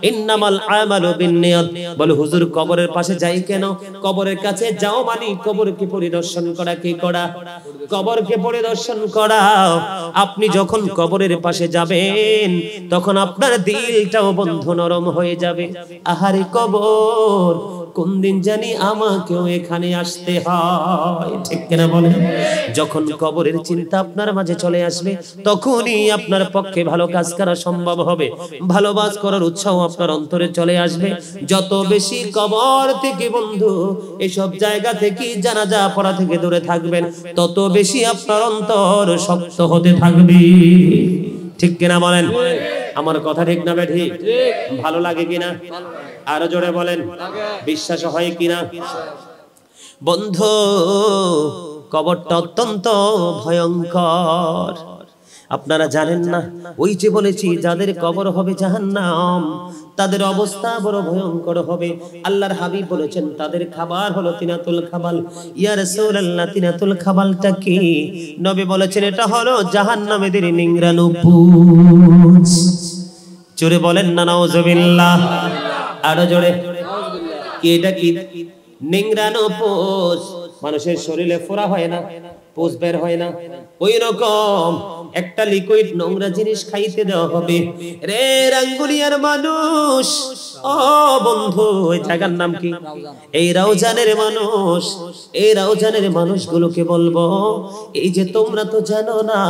ইন্নামাল আমালু বিন্নিয়াত। বলে হুজুর কবরের পাশে যাই কেন? কবরের কাছে যাও মানে কবরকে পরিদর্শন করা কি করা? কবরকে পরিদর্শন করা। আপনি যখন কবরের পাশে যাবেন তখন আপনার দিলটাও বন্ধু নরম হয়ে যাবে। আহারে কবর, কোন দিন জানি আমাকেও এখানে আসতে হয়, ঠিক কিনা বলেন? যখন কবরের চিন্তা আপনার মাঝে চলে আসবে তখনই আপনার পক্ষে ভালো কাজ করা সম্ভব হবে, ভালো কাজ করার উৎসাহ আপনার অন্তরে চলে আসবে। যত বেশি কবর থেকে বন্ধু এসব জায়গা থেকে জানাজা পড়া থেকে দূরে থাকবেন তত বেশি আপনার অন্তর শক্ত হতে থাকবে, ঠিক কিনা বলেন? আমার কথা ঠিক না ঠিক? ভালো লাগে কিনা? আরো জোরে বলেন, বিশ্বাস হয় কিনা? বন্ধু কবরটা অত্যন্ত ভয়ঙ্কর, আপনারা জানেন না? ওই যে বলেছি যাদের কবর হবে জাহান্নাম তাদের অবস্থা বড় ভয়ঙ্কর হবে। আল্লাহর হাবিব বলেছেন তাদের খাবার হলো তিনাতুল খাবাল। ইয়া রাসূলুল্লাহ, তিনাতুল খাবালটা কি? নবী বলেছেন এটা হলো জাহান্নামীদের নিংড়ানো পুঁজ। জোরে বলেন না নাউজুবিল্লাহ। আরো জোরে, কি এটা কি? নিংড়ানো পুঁজ। মানুষের শরীরে ফোড়া হয় না, পুঁজ বের হয় না, ওই রকম একটা লিকুইড নোংরা জিনিস খাইতে দেওয়া হবে। রে রাঙ্গুনিয়ার মানুষ, ও বন্ধু ওই জায়গার নাম কি? এই রাউজানের মানুষ, এই রাউজানের মানুষগুলোকে বলবো, এই যে তোমরা তো জানো না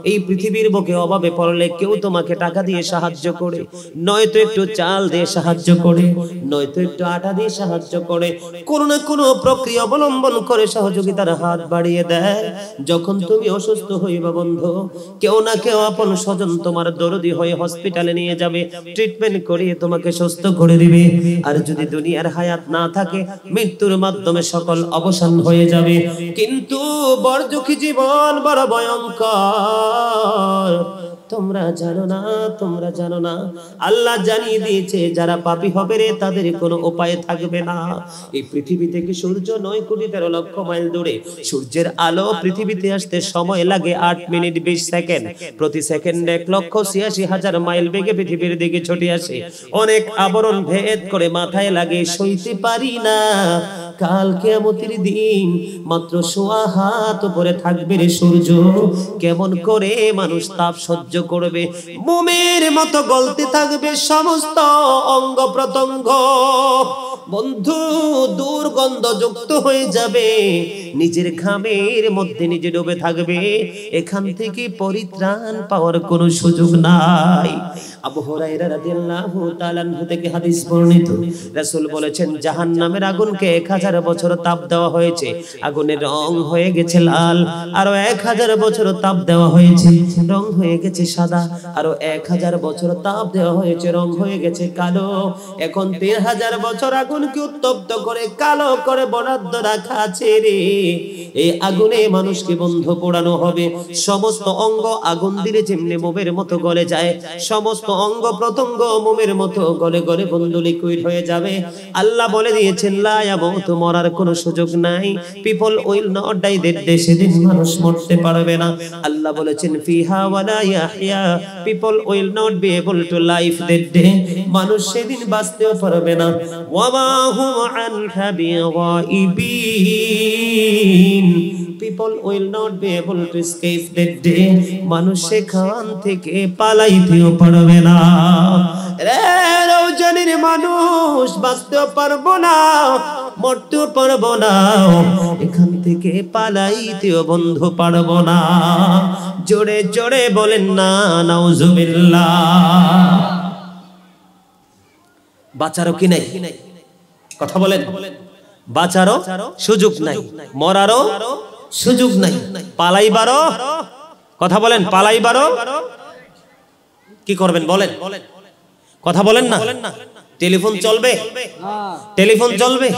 এই পৃথিবীর বুকে অভাবে পড়লে কেউ তোমাকে টাকা দিয়ে সাহায্য করে, নয়তো একটু চাল দিয়ে সাহায্য করে, নয়তো একটু আটা দিয়ে সাহায্য করে, কোনো না কোনো প্রক্রিয়া অবলম্বন করে সহযোগিতার হাত বাড়িয়ে দেয়। যখন তুমি অসুস্থ হইবা বন্ধু, কেউ না কেউ আপন স্বজন তোমার দরদি হয়ে হসপিটালে নিয়ে যাবে, ট্রিটমেন্ট করিয়ে তোমাকে সুস্থ করে দিবে। আর যদি দুনিয়ার হায়াত না থাকে মৃত্যুর মাধ্যমে সকল অবসান হয়ে যাবে। কিন্তু বরজুখী জীবন বড় ভয়ঙ্কর, তোমরা জানো না, তোমরা জানো না। আল্লাহ জানিয়ে দিয়েছে যারা পাপী হবে রে তাদের কোনো উপায় থাকবে না। এই পৃথিবী থেকে সূর্য 9,13,00,000 মাইল দূরে, সূর্যের আলো পৃথিবীতে আসতে সময় লাগে 8 মিনিট 20 সেকেন্ড। প্রতি সেকেন্ডে 1,86,000 মাইল বেগে পৃথিবীর দিকে ছুটে আসে। অনেক আবরণ ভেদ করে মাথায় লাগে, সইতে পারি না। কাল কিয়ামতের দিন মাত্র 1.5 হাত উপরে থাকবে রে সূর্য, কেমন করে মানুষ তাপ সহ্য করবে? মোমের মতো গলতে থাকবে সমস্ত অঙ্গ প্রত্যঙ্গ। বন্ধু দুর্গন্ধ যুক্ত হয়ে যাবে, নিজের ঘামের মধ্যে নিজে ডুবে থাকবে, এখান থেকে পরিত্রাণ পাওয়ার কোনো সুযোগ নাই। আবু হুরায়রা রাদিয়াল্লাহু তাআলা আনহু থেকে হাদিস বর্ণিত, রাসূল বলেছেন জাহান্নামের আগুনকে 1000 বছর তাপ দেওয়া হয়েছে, আগুনের রং হয়ে গেছে লাল। আরো 1000 বছর তাপ দেওয়া হয়েছে, রং হয়ে গেছে সাদা। আরো 1000 বছর তাপ দেওয়া হয়েছে, রং হয়ে গেছে কালো। এখন 3000 বছর আগুনকে উত্তপ্ত করে কালো করে বরাদ্দ রাখা আছে রে। এই আগুনে মানুষকে বন্ধ পোড়ানো হবে। সমস্ত অঙ্গ আগুন দিলে যেমনি মোমের মতো গলে যায়, সমস্ত অঙ্গ প্রত্যঙ্গ মোমের মতো গলে গলে বন্ধু লিকুইড হয়ে যাবে। আল্লাহ বলে দিয়েছেন লা ইয়ামুতু, মরার কোনো সুযোগ নাই। পিপল উইল নট ডাই, সেদিন মানুষ মরতে পারবে না। আল্লাহ বলেছেন ফিহা ওয়ালা ইয়াহইয়া, people will not be able to life that day, মানুষ সেদিন বাঁচতেও পারবে না। ওয়া মা হুম আনহা বিগাইবিন, people will not be able to escape that day, মানুষ সেখান থেকে পালাইতেও পারবে না। রে রওজানের মানুষ বাঁচতেও পারবো না, মরতেও পারবো না, এখান থেকে পালাইতেও বন্ধু পারবো না। জোরে জোরে বলেন না নাউজুবিল্লাহ। বাঁচারও কি নাই? কথা বলেন। বাঁচারও সুযোগ নাই, মরারও সুযোগ নাই, পালাইবারও, কথা বলেন, পালাইবারও কি করবেন বলেন? কথা বলেন না। টেলিফোন চলবে, টেলিফোন চলবে,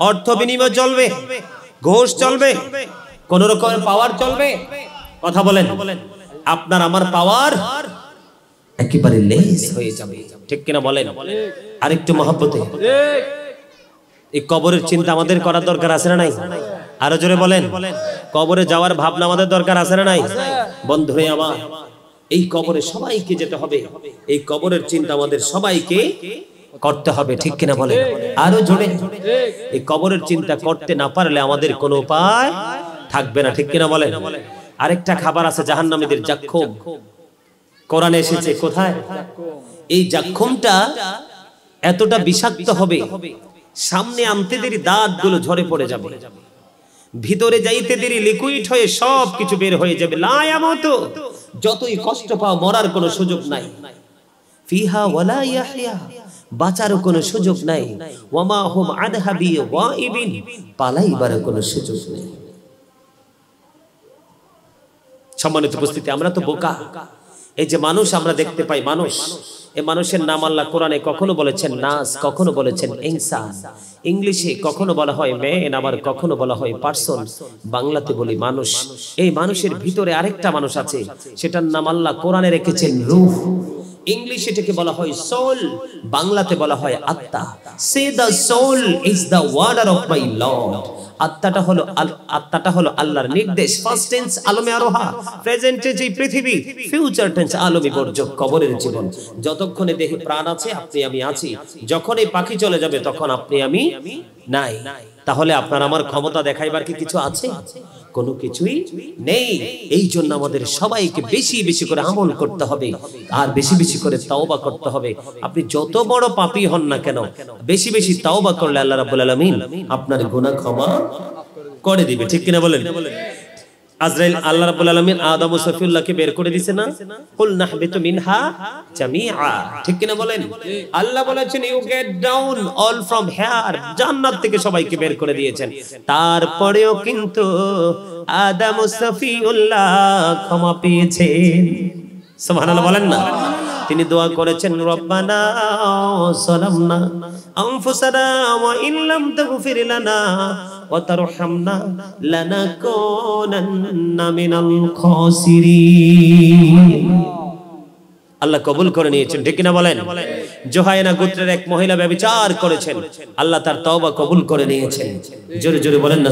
অর্থ বিনিময় চলবে, ঘোষ চলবে, কোন রকমের পাওয়ার চলবে। কথা বলেন। আপনার আমার পাওয়ার একেবারে লেস হয়ে যাবে, ঠিক কিনা বলেন? আরেকটু মহব্বতে এই কবরের চিন্তা আমাদের করার দরকার আছে না নাই? আরো জোরে বলেন। কবরে যাওয়ার ভাবনা আমাদের দরকার আছে না নাই? বন্ধুরে আমার, এই কবরে সবাইকে যেতে হবে, এই কবরের চিন্তা আমাদের সবাইকে করতে হবে, ঠিক কিনা বলেন? আরো জোরে। এই কবরের চিন্তা করতে না পারলে আমাদের কোনো উপায় থাকবে না, ঠিক কিনা বলেন? আরেকটা খাবার আছে জাহান্নামীদের, জাক্কুম। কোরআনে এসেছে কোথায়? এই জাক্কুমটা এতটা বিষাক্ত হবে, সামনে আনতে দেরি দাঁতগুলো ঝরে পড়ে যাবে, ভিতরে যাইতে দেরি লিকুইড হয়ে সব কিছু বের হয়ে যাবে। লা ইয়ামুতু, যতই কষ্ট পাও মরার কোনো সুযোগ নাই। ফিহা ওয়ালা ইয়াহইয়া, বাঁচার কোনো সুযোগ নাই। ওয়ামা হুম আনহা বিগাইবিন, পালাইবার কোনো সুযোগ নেই। সম্মানিত উপস্থিতি, আমরা তো বোকা। এই যে মানুষ আমরা দেখতে পাই, মানুষ, এই মানুষের নাম আল্লাহ কোরআনে কখনো বলেছেন নাস, কখনো বলেছেন ইনসান। ইংলিশে কখনো বলা হয় ম্যান, আবার কখনো বলা হয় পারসন, বাংলাতে বলি মানুষ। এই মানুষের ভিতরে আরেকটা মানুষ আছে, সেটার নাম আল্লাহ কোরআনে রেখেছেন রূহ। ইংলিশে এটাকে বলা হয় সোল, বাংলাতে বলা হয় আত্মা। Say the soul is the warder of my lord. আত্মাটা হলো আল্লাহর নির্দেশ। ফার্স্ট টেন্স আলমে আরোহা, প্রেজেন্ট টেন্স এই পৃথিবী, ফিউচার টেন্স আলমে বরজক কবরের জীবন। যতক্ষণে দেহে প্রাণ আছে আপনি আমি আছি, যখন এই পাখি চলে যাবে তখন আপনি আমি নাই। তাহলে আপনার আমার ক্ষমতা দেখাইবার কি কিছু আছে? কোনো কিছুই নেই। এই জন্য আমাদের সবাইকে বেশি বেশি করে আমল করতে হবে, আর বেশি বেশি করে তাওবা করতে হবে। আপনি যত বড় পাপী হন না কেন, বেশি বেশি তাওবা করলে আল্লাহ রাব্বুল আলামিন আপনার গুনাহ ক্ষমা করে দিবে, ঠিক কিনা বলেন? আজরাইল, আল্লাহ রাব্বুল আলামিন আদম ও সফিউল্লাহকে বের করে দিয়েছে না? কুল নাহবিতু মিনহা জামিআ, ঠিক কিনা বলেন? আল্লাহ বলেছেন you get down all from here, জান্নাত থেকে সবাইকে বের করে দিয়েছেন। তারপরেও কিন্তু আদম ও সফিউল্লাহ ক্ষমা পেয়েছেন। সুবহানাল্লাহ বলেন না? তিনি দোয়া করেছেন রব্বানা সালামনা আনফুসানা ওয়া ইল্লাম তাগফির লানা ওয়া তারহামনা লানাকুনান্না মিনাল খাসিরিন। আল্লাহ কবুল করে নিয়েছেন, ঠিক কিনা বলেন? জোহায়না গোত্রের এক মহিলা ব্যভিচার করেছেন, আল্লাহ তার তওবা কবুল করে নিয়েছেন। জোরে জোরে বলেন না।